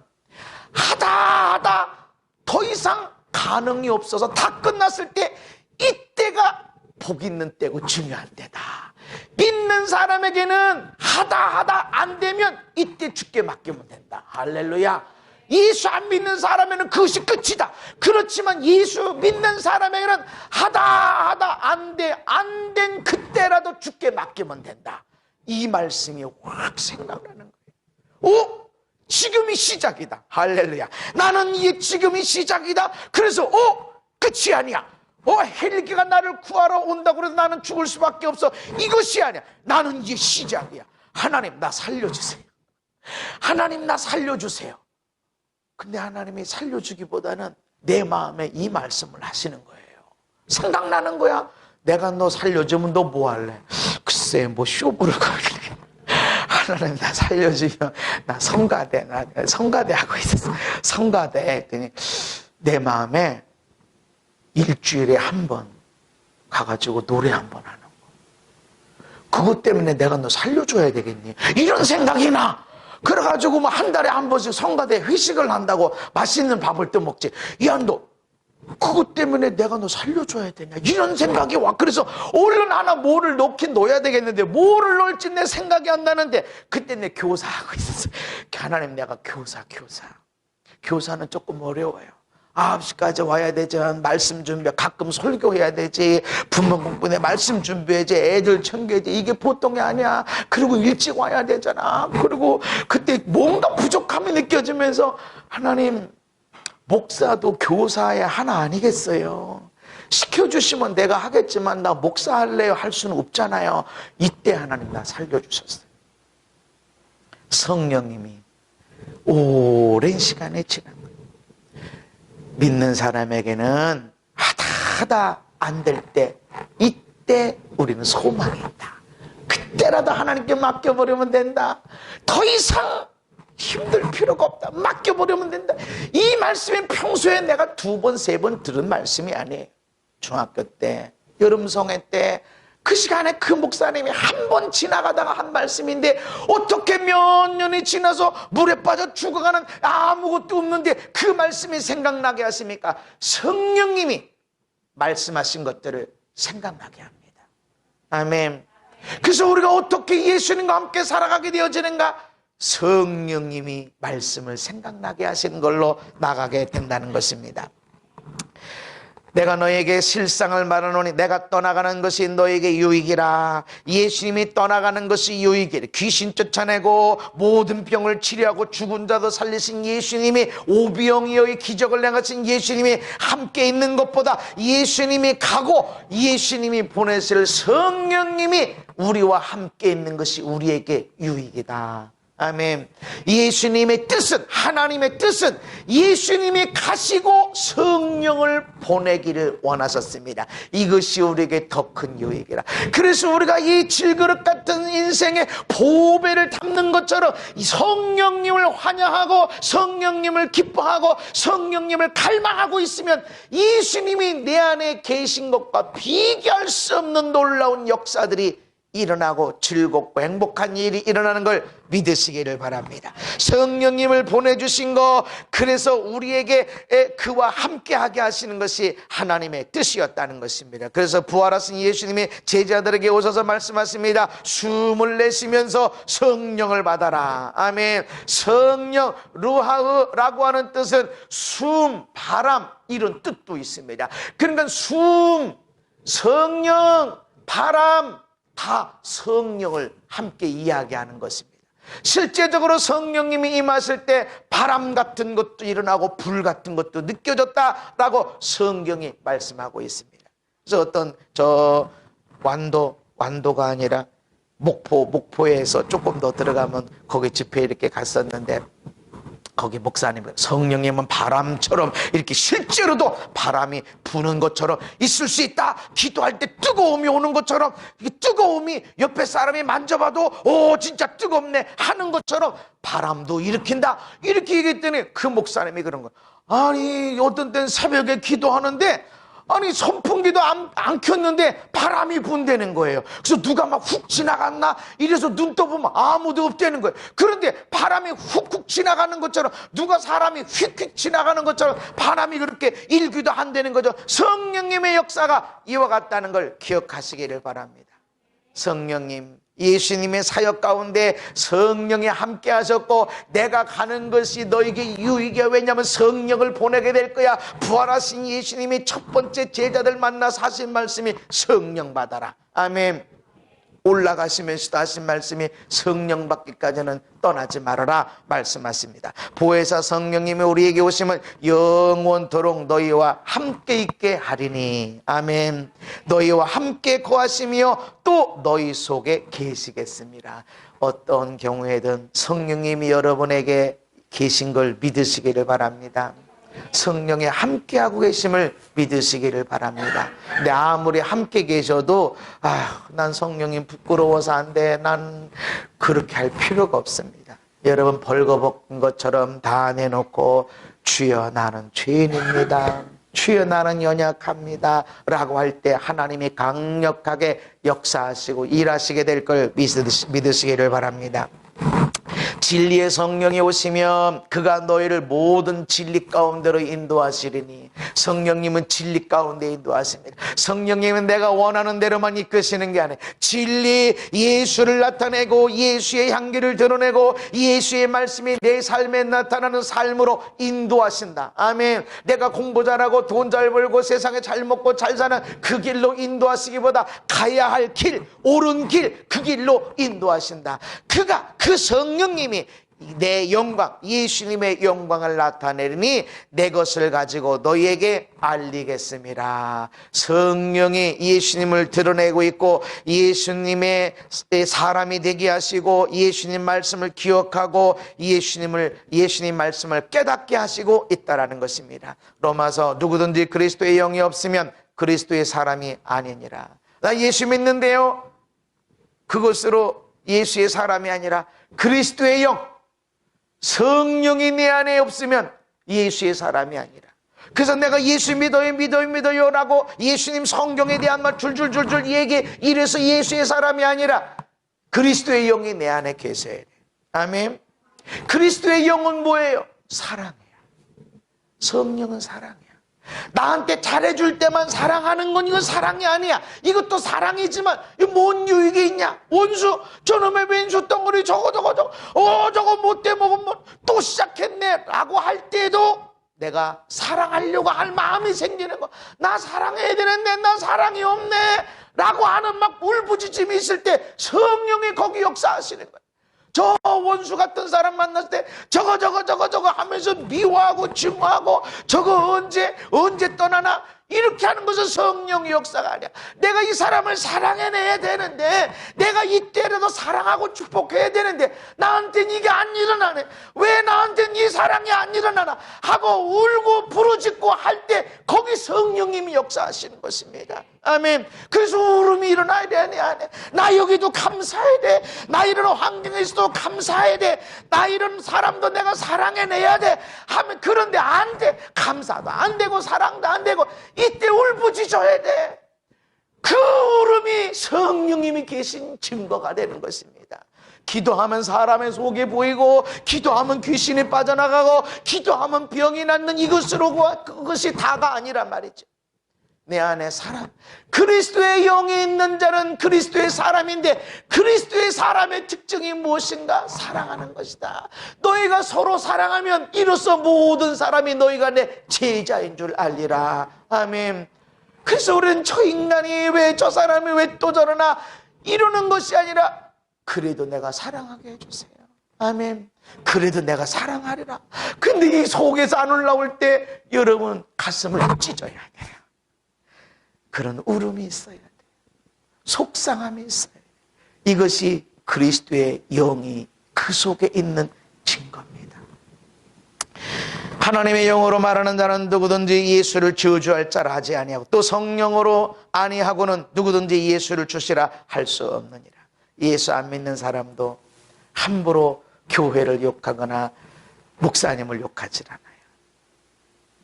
하다 더 이상 가능이 없어서 다 끝났을 때 이때가 복 있는 때고 중요한 때다. 믿는 사람에게는 하다 안 되면 이때 죽게 맡기면 된다. 할렐루야. 예수 안 믿는 사람에게는 그것이 끝이다. 그렇지만 예수 믿는 사람에게는 하다 안 된 그때라도 죽게 맡기면 된다. 이 말씀이 확 생각나는 거예요. 지금이 시작이다. 할렐루야. 나는 이게 지금이 시작이다. 그래서 끝이 아니야. 헬기가 나를 구하러 온다고 해서 나는 죽을 수밖에 없어. 이것이 아니야. 나는 이제 시작이야. 하나님 나 살려주세요. 하나님 나 살려주세요. 근데 하나님이 살려주기보다는 내 마음에 이 말씀을 하시는 거예요. 생각나는 거야. 내가 너 살려주면 너 뭐 할래? 글쎄 뭐 쇼부를 걸래. 하나님 나 살려주면 나 성가대 하고 있었어. 성가대 했더니 내 마음에 일주일에 한 번 가가지고 노래 한 번 하는 거. 그것 때문에 내가 너 살려줘야 되겠니? 이런 생각이 나. 그래가지고 뭐 한 달에 한 번씩 성가대 회식을 한다고 맛있는 밥을 또 먹지. 야, 너 그것 때문에 내가 너 살려줘야 되냐? 이런 생각이 와. 그래서 얼른 하나 뭐를 넣긴 넣어야 되겠는데 뭐를 넣을지 내 생각이 안 나는데 그때 내 교사하고 있었어. 하나님 내가 교사는 조금 어려워요. 9시까지 와야 되죠. 말씀 준비, 가끔 설교해야 되지. 분문 공부에 말씀 준비해야지. 애들 챙겨야지. 이게 보통이 아니야. 그리고 일찍 와야 되잖아. 그리고 그때 뭔가 부족함이 느껴지면서 하나님, 목사도 교사의 하나 아니겠어요? 시켜주시면 내가 하겠지만 나 목사 할래요? 할 수는 없잖아요. 이때 하나님 나 살려주셨어요. 성령님이 오랜 시간이 지난 거예요. 믿는 사람에게는 하다 안 될 때, 이때 우리는 소망이 있다. 그때라도 하나님께 맡겨버리면 된다. 더 이상 힘들 필요가 없다. 맡겨버리면 된다. 이 말씀이 평소에 내가 2번, 3번 들은 말씀이 아니에요. 중학교 때, 여름성회 때, 그 시간에 그 목사님이 한 번 지나가다가 한 말씀인데 어떻게 몇 년이 지나서 물에 빠져 죽어가는 아무것도 없는데 그 말씀이 생각나게 하십니까? 성령님이 말씀하신 것들을 생각나게 합니다. 아멘. 그래서 우리가 어떻게 예수님과 함께 살아가게 되어지는가? 성령님이 말씀을 생각나게 하시는 걸로 나가게 된다는 것입니다. 내가 너에게 실상을 말하노니 내가 떠나가는 것이 너에게 유익이라. 예수님이 떠나가는 것이 유익이라. 귀신 쫓아내고 모든 병을 치료하고 죽은 자도 살리신 예수님이, 오병이어의 기적을 행하신 예수님이 함께 있는 것보다 예수님이 가고 예수님이 보내실 성령님이 우리와 함께 있는 것이 우리에게 유익이다. 아멘. 예수님의 뜻은, 하나님의 뜻은 예수님이 가시고 성령을 보내기를 원하셨습니다. 이것이 우리에게 더 큰 유익이라. 그래서 우리가 이 질그릇 같은 인생의 보배를 담는 것처럼 성령님을 환영하고 성령님을 기뻐하고 성령님을 갈망하고 있으면 예수님이 내 안에 계신 것과 비교할 수 없는 놀라운 역사들이 일어나고 즐겁고 행복한 일이 일어나는 걸 믿으시기를 바랍니다. 성령님을 보내주신 거, 그래서 우리에게 그와 함께하게 하시는 것이 하나님의 뜻이었다는 것입니다. 그래서 부활하신 예수님이 제자들에게 오셔서 말씀하십니다. 숨을 내쉬면서 성령을 받아라. 아멘. 성령, 루하흐라고 하는 뜻은 숨, 바람, 이런 뜻도 있습니다. 그러니까 숨, 성령, 바람, 다 성령을 함께 이야기하는 것입니다. 실제적으로 성령님이 임하실 때 바람 같은 것도 일어나고 불 같은 것도 느껴졌다라고 성경이 말씀하고 있습니다. 그래서 어떤 완도가 아니라 목포에서 조금 더 들어가면 거기 집회 이렇게 갔었는데, 거기 목사님은 성령님은 바람처럼 이렇게 실제로도 바람이 부는 것처럼 있을 수 있다. 기도할 때 뜨거움이 오는 것처럼, 뜨거움이 옆에 사람이 만져봐도 진짜 뜨겁네 하는 것처럼 바람도 일으킨다. 이렇게 얘기했더니 그 목사님이 그런 거야. 아니 어떤 때는 새벽에 기도하는데 아니 선풍기도 안 켰는데 바람이 분다는 거예요. 그래서 누가 막 훅 지나갔나 이래서 눈 떠보면 아무도 없다는 거예요. 그런데 바람이 훅훅 지나가는 것처럼, 누가 사람이 휙휙 지나가는 것처럼 바람이 그렇게 일기도 한다는 거죠. 성령님의 역사가 이와 같다는 걸 기억하시기를 바랍니다. 성령님, 예수님의 사역 가운데 성령이 함께 하셨고 내가 가는 것이 너에게 유익이야. 왜냐하면 성령을 보내게 될 거야. 부활하신 예수님이 첫 번째 제자들 만나서 하신 말씀이 성령 받아라. 아멘. 올라가시면서도 하신 말씀이 성령 받기까지는 떠나지 말아라 말씀하십니다. 보혜사 성령님이 우리에게 오시면 영원토록 너희와 함께 있게 하리니. 아멘. 너희와 함께 거하시며 또 너희 속에 계시겠습니다. 어떤 경우에든 성령님이 여러분에게 계신 걸 믿으시기를 바랍니다. 성령에 함께하고 계심을 믿으시기를 바랍니다. 근데 아무리 함께 계셔도 난 성령님 부끄러워서 안 돼, 난 그렇게 할 필요가 없습니다. 여러분 벌거벗은 것처럼 다 내놓고 주여 나는 죄인입니다, 주여 나는 연약합니다 라고 할 때 하나님이 강력하게 역사하시고 일하시게 될 걸 믿으시기를 바랍니다. 진리의 성령이 오시면 그가 너희를 모든 진리 가운데로 인도하시리니. 성령님은 진리 가운데 인도하십니다. 성령님은 내가 원하는 대로만 이끄시는 게 아니에요. 진리 예수를 나타내고 예수의 향기를 드러내고 예수의 말씀이 내 삶에 나타나는 삶으로 인도하신다. 아멘. 내가 공부 잘하고 돈 잘 벌고 세상에 잘 먹고 잘 사는 그 길로 인도하시기보다 가야 할 길, 옳은 길, 그 길로 인도하신다. 그 성령님이 내 영광, 예수님의 영광을 나타내리니 내 것을 가지고 너희에게 알리겠습니다. 성령이 예수님을 드러내고 있고 예수님의 사람이 되게 하시고 예수님 말씀을 기억하고 예수님 말씀을 깨닫게 하시고 있다라는 것입니다. 로마서 누구든지 그리스도의 영이 없으면 그리스도의 사람이 아니니라. 나 예수 믿는데요, 그것으로 예수의 사람이 아니라 그리스도의 영, 성령이 내 안에 없으면 예수의 사람이 아니라. 그래서 내가 예수 믿어요 라고 예수님 성경에 대한 말 줄줄줄줄 이래서 예수의 사람이 아니라 그리스도의 영이 내 안에 계셔야 돼. 아멘. 그리스도의 영은 뭐예요? 사랑이야. 성령은 사랑이야. 나한테 잘해줄 때만 사랑하는 건 이건 사랑이 아니야. 이것도 사랑이지만 뭔 유익이 있냐? 원수, 저놈의 왼수 덩어리 저거 저거 못돼 먹으면 또 시작했네 라고 할 때도 내가 사랑하려고 할 마음이 생기는 거. 나 사랑해야 되는데 나 사랑이 없네 라고 하는 막 울부짖음이 있을 때 성령이 거기 역사하시는 거야. 저 원수 같은 사람 만났을 때 저거 하면서 미워하고 증오하고 저거 언제 떠나나 이렇게 하는 것은 성령의 역사가 아니야. 내가 이 사람을 사랑해내야 되는데, 내가 이때라도 사랑하고 축복해야 되는데 나한테는 이게 안 일어나네. 왜 나한테는 이 사랑이 안 일어나나 하고 울고 부르짖고 할 때 거기 성령님이 역사하시는 것입니다. 아멘. 그래서 울음이 일어나야 돼. 내 안에 나 여기도 감사해야 돼. 나 이런 환경에서도 감사해야 돼. 나 이런 사람도 내가 사랑해내야 돼 하면, 그런데 안 돼. 감사도 안 되고 사랑도 안 되고 이때 울부짖어야 돼. 그 울음이 성령님이 계신 증거가 되는 것입니다. 기도하면 사람의 속에 보이고, 기도하면 귀신이 빠져나가고, 기도하면 병이 낫는 이것으로 그것이 다가 아니란 말이죠. 내 안에 사람, 그리스도의 영이 있는 자는 그리스도의 사람인데, 그리스도의 사람의 특징이 무엇인가? 사랑하는 것이다. 너희가 서로 사랑하면 이로써 모든 사람이 너희가 내 제자인 줄 알리라. 아멘. 그래서 우리는 저 인간이 왜, 저 사람이 왜 또 저러나 이러는 것이 아니라, 그래도 내가 사랑하게 해주세요. 아멘. 그래도 내가 사랑하리라. 근데 이 속에서 안 올라올 때 여러분 가슴을 찢어야 돼요. 그런 울음이 있어야 돼요. 속상함이 있어야 돼요. 이것이 그리스도의 영이 그 속에 있는 증거입니다. 하나님의 영으로 말하는 자는 누구든지 예수를 저주할 자라 하지 아니하고, 또 성령으로 아니하고는 누구든지 예수를 주시라 할 수 없느니라. 예수 안 믿는 사람도 함부로 교회를 욕하거나 목사님을 욕하지 않아요.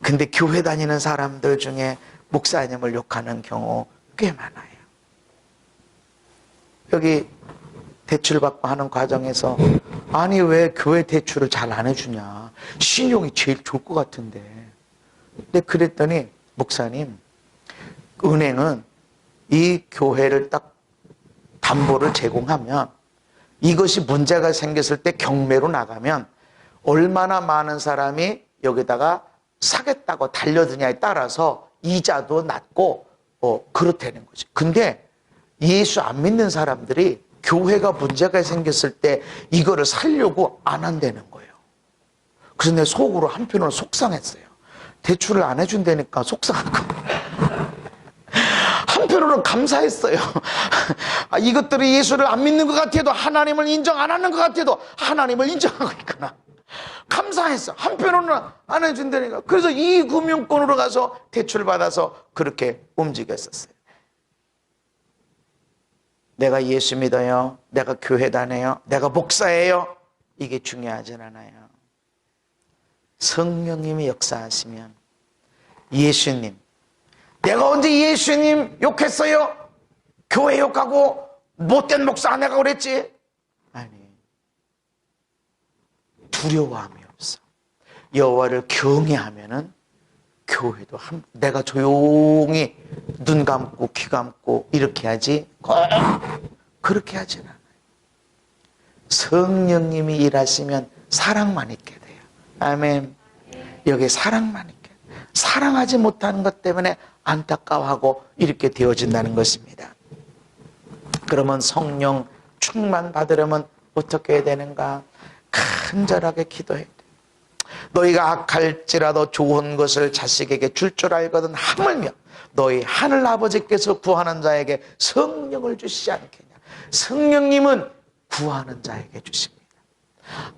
근데 교회 다니는 사람들 중에 목사님을 욕하는 경우 꽤 많아요. 여기 대출받고 하는 과정에서, 아니 왜 교회 대출을 잘 안 해주냐, 신용이 제일 좋을 것 같은데. 근데 그랬더니, 목사님, 은행은 이 교회를 딱 담보를 제공하면, 이것이 문제가 생겼을 때 경매로 나가면 얼마나 많은 사람이 여기다가 사겠다고 달려드냐에 따라서 이자도 낮고 그렇다는 거지. 근데 예수 안 믿는 사람들이 교회가 문제가 생겼을 때 이거를 살려고 안 한다는 거예요. 그래서 내 속으로 한편으로 속상했어요. 대출을 안 해준다니까 속상하고 한편으로는 감사했어요. 이것들이 예수를 안 믿는 것 같아도, 하나님을 인정 안 하는 것 같아도 하나님을 인정하고 있구나. 감사했어. 한편으로는 안 해준다니까. 그래서 이 금융권으로 가서 대출 받아서 그렇게 움직였었어요. 내가 예수 믿어요, 내가 교회 다녀요, 내가 목사예요, 이게 중요하진 않아요. 성령님이 역사하시면, 예수님, 내가 언제 예수님 욕했어요? 교회 욕하고 못된 목사 안 해가 그랬지? 아니, 두려워함이 없어. 여호와를 경외하면은 교회도 내가 조용히 눈 감고 귀 감고 이렇게 하지 그렇게 하진 않아요. 성령님이 일하시면 사랑만 있게 돼요. 아멘. 여기 사랑만 있게. 사랑하지 못하는 것 때문에 안타까워하고 이렇게 되어진다는 것입니다. 그러면 성령 충만 받으려면 어떻게 해야 되는가? 간절하게 기도해야 돼. 너희가 악할지라도 좋은 것을 자식에게 줄 줄 알거든 하물며 너희 하늘 아버지께서 구하는 자에게 성령을 주시지 않겠냐. 성령님은 구하는 자에게 주십니다.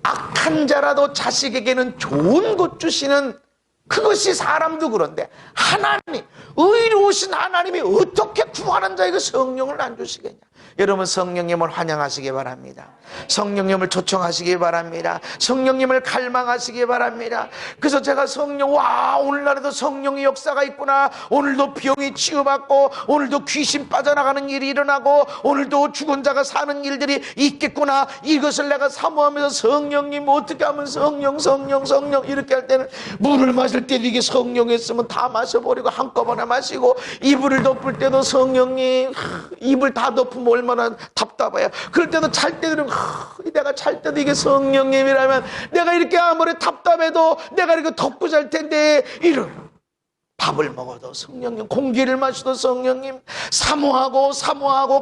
악한 자라도 자식에게는 좋은 것 주시는, 그것이 사람도 그런데 하나님이, 의로우신 하나님이 어떻게 구하는 자에게 성령을 안 주시겠냐. 여러분, 성령님을 환영하시기 바랍니다. 성령님을 초청하시기 바랍니다. 성령님을 갈망하시기 바랍니다. 그래서 제가 와, 오늘날에도 성령의 역사가 있구나. 오늘도 병이 치유받고, 오늘도 귀신 빠져나가는 일이 일어나고, 오늘도 죽은 자가 사는 일들이 있겠구나. 이것을 내가 사모하면서, 성령님 어떻게 하면 성령 이렇게 할 때는, 물을 마실 때 이게 성령이 있으면 다 마셔버리고 한꺼번에 마시고, 이불을 덮을 때도 성령님, 이불 다 덮으면 얼마나 답답해요. 그럴 때도 잘 때는 내가 잘 때도 이게 성령님이라면 내가 이렇게 아무리 답답해도 내가 이렇게 덮고 잘 텐데, 이런 밥을 먹어도 성령님, 공기를 마셔도 성령님, 사모하고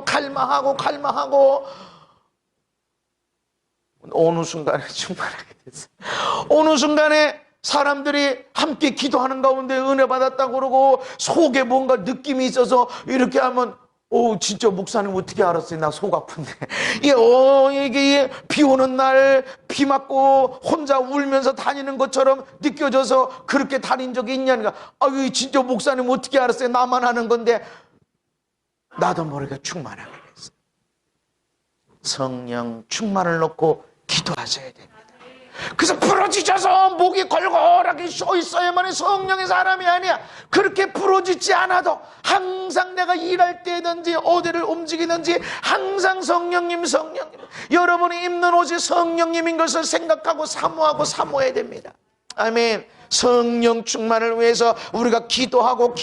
갈망하고 어느 순간에 충만하게 됐어요. 어느 순간에 사람들이 함께 기도하는 가운데 은혜 받았다고 그러고, 속에 뭔가 느낌이 있어서 이렇게 하면, 진짜 목사님 어떻게 알았어요? 나 속 아픈데. 이게 비 오는 날 비 맞고 혼자 울면서 다니는 것처럼 느껴져서 그렇게 다닌 적이 있냐니까. 진짜 목사님 어떻게 알았어요? 나만 아는 건데. 나도 모르게 충만하게 됐어요. 성령 충만을 놓고 기도하셔야 됩니다. 그래서 부러지셔서 목이 걸걸하게 서 있어야만 성령의 사람이 아니야. 그렇게 부러지지 않아도 항상 내가 일할 때든지 어디를 움직이든지 항상 성령님. 여러분이 입는 옷이 성령님인 것을 생각하고 사모해야 됩니다. 아멘. 성령 충만을 위해서 우리가 기도하고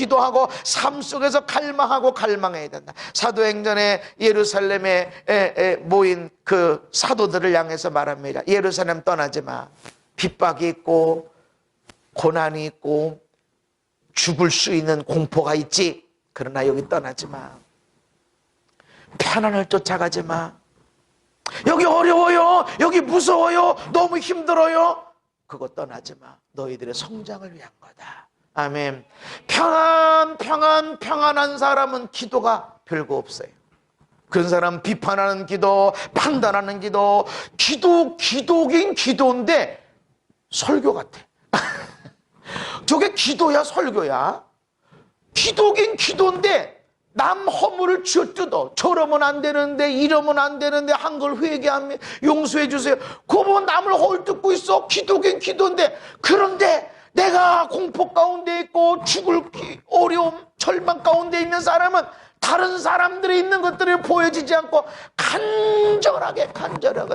삶 속에서 갈망해야 된다. 사도행전에 예루살렘에 모인 그 사도들을 향해서 말합니다. 예루살렘 떠나지 마. 핍박이 있고 고난이 있고 죽을 수 있는 공포가 있지. 그러나 여기 떠나지 마. 편안을 쫓아가지 마. 여기 어려워요. 여기 무서워요. 너무 힘들어요. 그거 떠나지 마. 너희들의 성장을 위한 거다. 아멘. 평안한 사람은 기도가 별거 없어요. 그런 사람 비판하는 기도, 판단하는 기도, 기도긴 기도인데 설교 같아. 저게 기도야 설교야? 기도긴 기도인데 남 허물을 쥐어뜯어. 저러면 안 되는데, 이러면 안 되는데, 한 걸 회개하면 용서해 주세요. 그거 보면 남을 헐뜯고 있어. 기도긴 기도인데. 그런데 내가 공포 가운데 있고 죽을 어려움, 절망 가운데 있는 사람은 다른 사람들이 있는 것들이 보여지지 않고 간절하게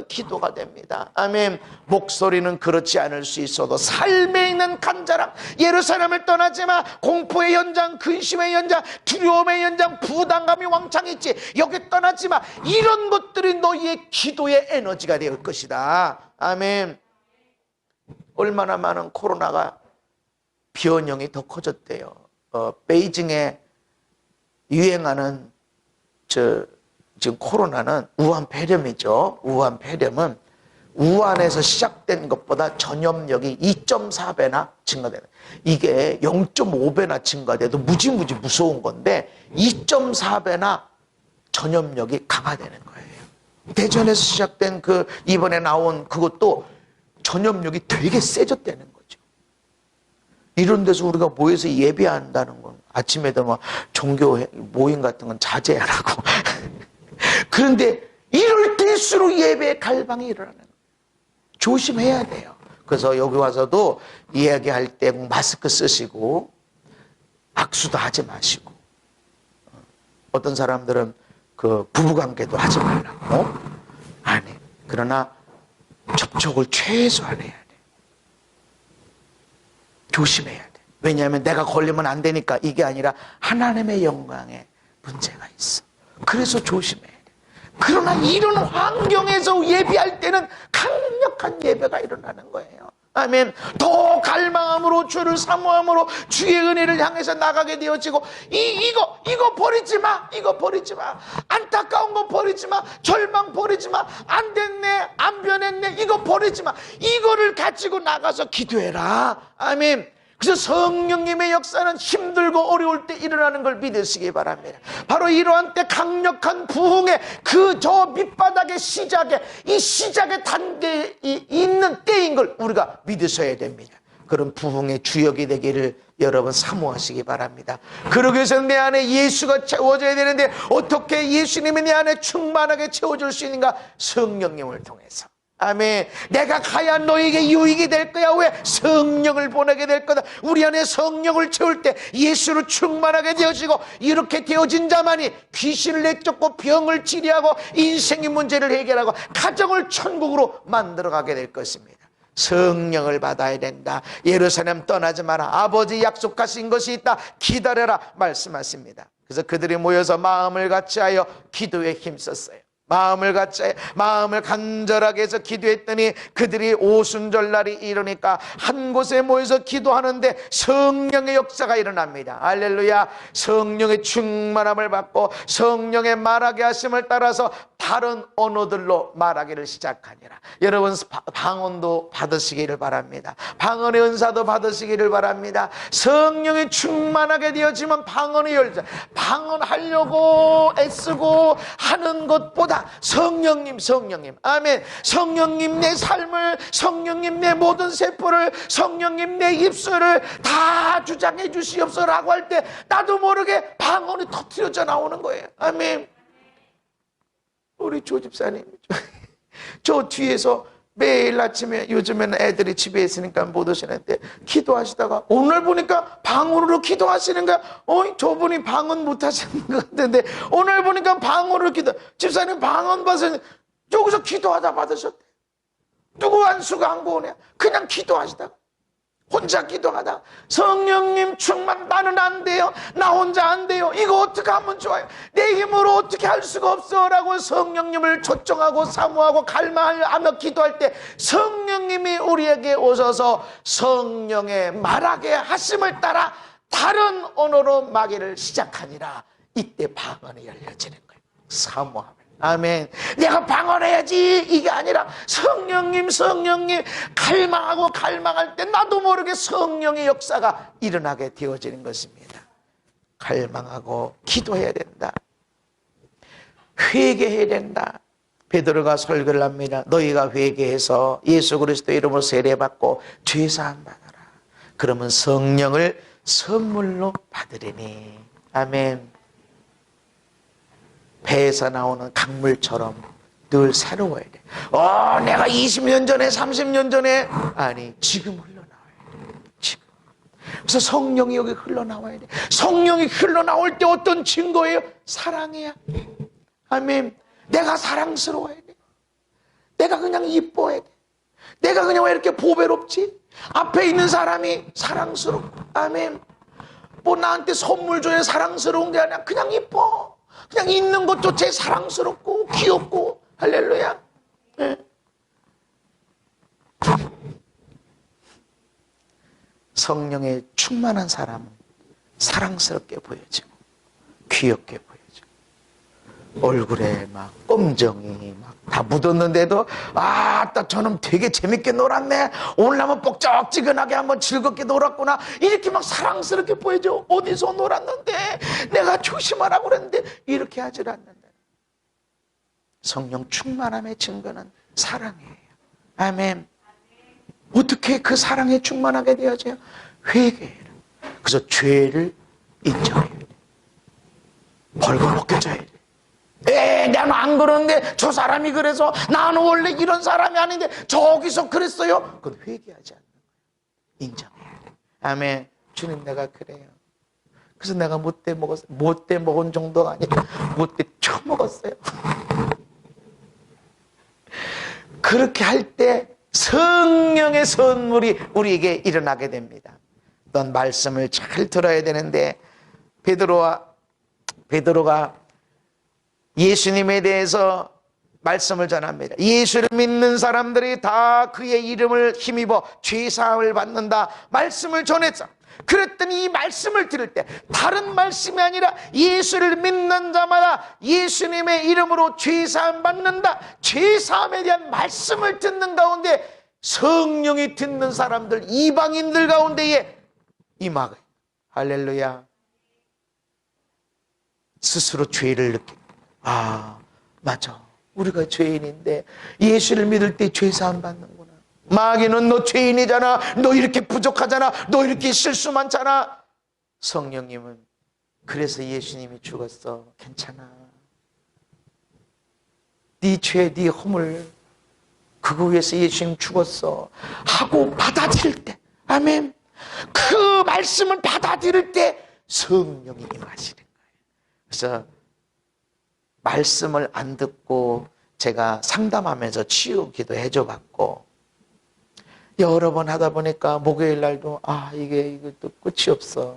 기도가 됩니다. 아멘. 목소리는 그렇지 않을 수 있어도 삶에 있는 간절함. 예루살렘을 떠나지 마. 공포의 현장, 근심의 현장, 두려움의 현장, 부담감이 왕창 있지. 여기 떠나지 마. 이런 것들이 너희의 기도의 에너지가 될 것이다. 아멘. 얼마나 많은 코로나가 변형이 더 커졌대요. 베이징에 유행하는 지금 코로나는 우한 폐렴이죠. 우한 폐렴은 우한에서 시작된 것보다 전염력이 2.4배나 증가되는, 이게 0.5배나 증가돼도 무지무지 무서운 건데 2.4배나 전염력이 강화되는 거예요. 대전에서 시작된 그 이번에 나온 그것도 전염력이 되게 세졌다는 거죠. 이런 데서 우리가 모여서 예배한다는 건 아침에도 막 종교 모임 같은 건 자제하라고 그런데 이럴 때일수록 예배의 갈망이 일어나는 거예요. 조심해야 돼요. 그래서 여기 와서도 이야기할 때 마스크 쓰시고 악수도 하지 마시고, 어떤 사람들은 그 부부관계도 하지 말라고. 아니, 그러나 접촉을 최소한 해야 돼. 조심해야 돼. 왜냐하면 내가 걸리면 안 되니까, 이게 아니라 하나님의 영광에 문제가 있어. 그래서 조심해야 돼. 그러나 이런 환경에서 예배할 때는 강력한 예배가 일어나는 거예요. 아멘. 더 갈망함으로, 주를 사모함으로 주의 은혜를 향해서 나가게 되어지고, 이거 버리지 마. 이거 버리지 마. 안타까운 거 버리지 마. 절망 버리지 마. 안 됐네. 안 변했네. 이거 버리지 마. 이거를 가지고 나가서 기도해라. 아멘. 그래서 성령님의 역사는 힘들고 어려울 때 일어나는 걸 믿으시기 바랍니다. 바로 이러한 때 강력한 부흥의 그 저 밑바닥의 시작에, 이 시작의 단계에 있는 때인 걸 우리가 믿으셔야 됩니다. 그런 부흥의 주역이 되기를 여러분 사모하시기 바랍니다. 그러기 위해서 내 안에 예수가 채워져야 되는데, 어떻게 예수님이 내 안에 충만하게 채워줄 수 있는가? 성령님을 통해서. 아멘. 내가 가야 너에게 유익이 될 거야. 왜? 성령을 보내게 될 거다. 우리 안에 성령을 채울 때 예수로 충만하게 되어지고, 이렇게 되어진 자만이 귀신을 내쫓고 병을 치료하고 인생의 문제를 해결하고 가정을 천국으로 만들어가게 될 것입니다. 성령을 받아야 된다. 예루살렘 떠나지 마라. 아버지 약속하신 것이 있다. 기다려라 말씀하십니다. 그래서 그들이 모여서 마음을 같이하여 기도에 힘썼어요. 마음을 간절하게 해서 기도했더니 그들이 오순절날이 이르니까 한 곳에 모여서 기도하는데 성령의 역사가 일어납니다. 할렐루야. 성령의 충만함을 받고 성령의 말하게 하심을 따라서 다른 언어들로 말하기를 시작하니라. 여러분 방언도 받으시기를 바랍니다. 방언의 은사도 받으시기를 바랍니다. 성령이 충만하게 되어지면 방언이 열자. 방언하려고 애쓰고 하는 것보다 성령님, 아멘. 성령님 내 삶을, 성령님 내 모든 세포를, 성령님 내 입술을 다 주장해 주시옵소서라고 할 때 나도 모르게 방언이 터뜨려져 나오는 거예요. 아멘. 우리 조 집사님 저 뒤에서 매일 아침에, 요즘에는 애들이 집에 있으니까 못 오시는데 기도하시다가 오늘 보니까 방언으로 기도하시는 거야. 저분이 방언 못 하시는 것 같은데 오늘 보니까 방언으로 기도. 집사님 방언 받으셨는데 여기서 기도하다 받으셨대. 누구 안수가 안 고오냐. 그냥 기도하시다가 혼자 기도하다 성령님 충만, 나는 안 돼요. 나 혼자 안 돼요. 이거 어떻게 하면 좋아요. 내 힘으로 어떻게 할 수가 없어 라고 성령님을 초청하고 사모하고 갈망하며 기도할 때 성령님이 우리에게 오셔서 성령의 말하게 하심을 따라 다른 언어로 말하기를 시작하니라. 이때 방언이 열려지는 거예요. 사모함을. 아멘. 내가 방언해야지 이게 아니라 성령님 갈망하고 갈망할 때 나도 모르게 성령의 역사가 일어나게 되어지는 것입니다. 갈망하고 기도해야 된다. 회개해야 된다. 베드로가 설교를 합니다. 너희가 회개해서 예수 그리스도 이름으로 세례받고 죄사함 받아라. 그러면 성령을 선물로 받으리니. 아멘. 배에서 나오는 강물처럼 늘 새로워야 돼. 내가 20년 전에 30년 전에 아니 지금 흘러나와야 돼. 지금. 그래서 성령이 여기 흘러나와야 돼. 성령이 흘러나올 때 어떤 증거예요? 사랑이야. 아멘. 내가 사랑스러워야 돼. 내가 그냥 이뻐야 돼. 내가 그냥 왜 이렇게 보배롭지? 앞에 있는 사람이 사랑스럽고. 아멘. 뭐 나한테 선물 줘야 사랑스러운 게 아니라 그냥 이뻐. 그냥 있는 것조차 사랑스럽고 귀엽고. 할렐루야. 네. 성령에 충만한 사람은 사랑스럽게 보여지고 귀엽게 보여지고 얼굴에 막 검정이 막 다 묻었는데도 딱 저놈 되게 재밌게 놀았네. 오늘 한번 뻑적지근하게 한번 즐겁게 놀았구나. 이렇게 막 사랑스럽게 보여줘. 어디서 놀았는데 내가 조심하라고 그랬는데 이렇게 하질 않는다. 성령 충만함의 증거는 사랑이에요. 아멘. 어떻게 그 사랑에 충만하게 되어져요? 회개해라. 그래서 죄를 인정해야 돼. 벌거벗겨져야 돼. 나는 안 그러는데 저 사람이 그래서 나는 원래 이런 사람이 아닌데 저기서 그랬어요. 그건 회개하지 않는 거예요. 인정해야 돼. 아멘. 주님 내가 그래요. 그래서 내가 못돼 먹었어요. 못돼 먹은 정도가 아니라 못돼 쳐먹었어요. 그렇게 할 때 성령의 선물이 우리에게 일어나게 됩니다. 넌 말씀을 잘 들어야 되는데 베드로가 예수님에 대해서 말씀을 전합니다. 예수를 믿는 사람들이 다 그의 이름을 힘입어 죄사함을 받는다 말씀을 전했어. 그랬더니 이 말씀을 들을 때 다른 말씀이 아니라 예수를 믿는 자마다 예수님의 이름으로 죄사함 받는다, 죄사함에 대한 말씀을 듣는 가운데 성령이 듣는 사람들, 이방인들 가운데에 임하게. 할렐루야. 스스로 죄를 느끼고, 맞아, 우리가 죄인인데 예수를 믿을 때 죄사함 받는구나. 마귀는 너 죄인이잖아, 너 이렇게 부족하잖아, 너 이렇게 실수 많잖아. 성령님은 그래서 예수님이 죽었어. 괜찮아. 네 죄, 네 허물, 그거 위해서 예수님 죽었어 하고 받아들일 때, 아멘, 그 말씀을 받아들일 때 성령이 임하시는 거예요. 그래서 말씀을 안 듣고 제가 상담하면서 치유 기도 해줘 봤고, 여러 번 하다 보니까 목요일 날도 이게 또 끝이 없어.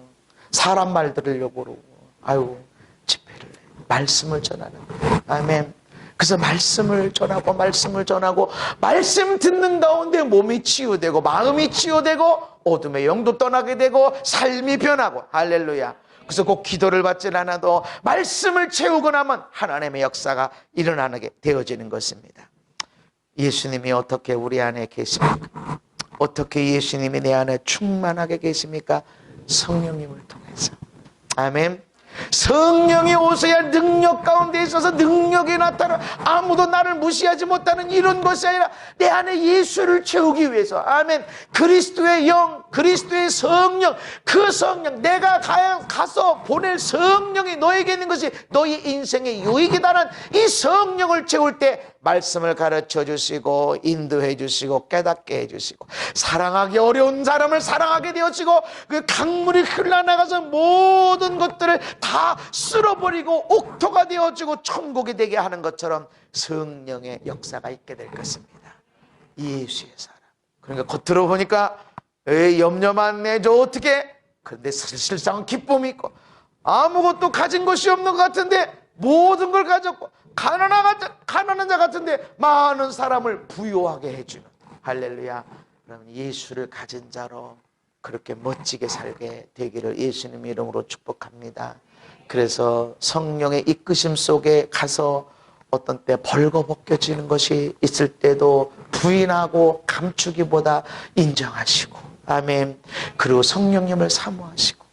사람 말 들으려고 그러고, 집회를 해. 말씀을 전하는 거예요. 아멘. 그래서 말씀을 전하고 말씀 듣는 가운데 몸이 치유되고 마음이 치유되고 어둠의 영도 떠나게 되고 삶이 변하고. 할렐루야. 그래서 꼭 기도를 받지 않아도 말씀을 채우고 나면 하나님의 역사가 일어나게 되어지는 것입니다. 예수님이 어떻게 우리 안에 계십니까? 어떻게 예수님이 내 안에 충만하게 계십니까? 성령님을 통해서. 아멘. 성령이 오셔야 능력 가운데 있어서 능력이 나타나. 아무도 나를 무시하지 못하는 이런 것이 아니라 내 안에 예수를 채우기 위해서. 아멘. 그리스도의 영, 그리스도의 성령, 그 성령, 내가 가서 보낼 성령이 너에게 있는 것이 너희 인생의 유익이다는 이 성령을 채울 때 말씀을 가르쳐 주시고 인도해 주시고 깨닫게 해 주시고 사랑하기 어려운 사람을 사랑하게 되어지고 그 강물이 흘러나가서 모든 것들을 다 쓸어버리고 옥토가 되어지고 천국이 되게 하는 것처럼 성령의 역사가 있게 될 것입니다. 예수의 사람. 그러니까 겉으로 보니까 염려만 내줘 어떻게? 그런데 실상은 기쁨이 있고 아무것도 가진 것이 없는 것 같은데 모든 걸 가졌고 가난한 자 같은데 많은 사람을 부유하게 해주는. 할렐루야. 그러면 예수를 가진 자로 그렇게 멋지게 살게 되기를 예수님 이름으로 축복합니다. 그래서 성령의 이끄심 속에 가서 어떤 때 벌거벗겨지는 것이 있을 때도 부인하고 감추기보다 인정하시고, 아멘. 그리고 성령님을 사모하시고,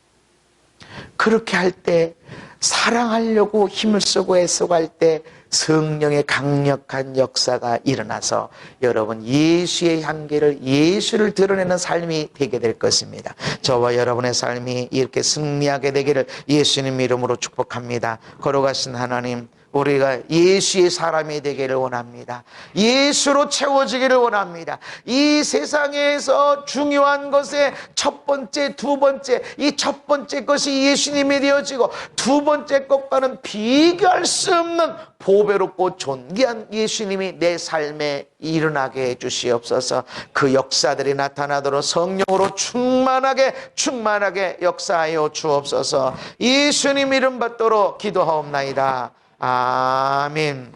그렇게 할 때 사랑하려고 힘을 쓰고 애써갈 때 성령의 강력한 역사가 일어나서 여러분 예수의 향기를, 예수를 드러내는 삶이 되게 될 것입니다. 저와 여러분의 삶이 이렇게 승리하게 되기를 예수님 이름으로 축복합니다. 걸어가신 하나님, 우리가 예수의 사람이 되기를 원합니다. 예수로 채워지기를 원합니다. 이 세상에서 중요한 것의 첫 번째, 두 번째, 이 첫 번째 것이 예수님이 되어지고 두 번째 것과는 비교할 수 없는 보배롭고 존귀한 예수님이 내 삶에 일어나게 해주시옵소서. 그 역사들이 나타나도록 성령으로 충만하게 역사하여 주옵소서. 예수님 이름 받도록 기도하옵나이다. 아멘.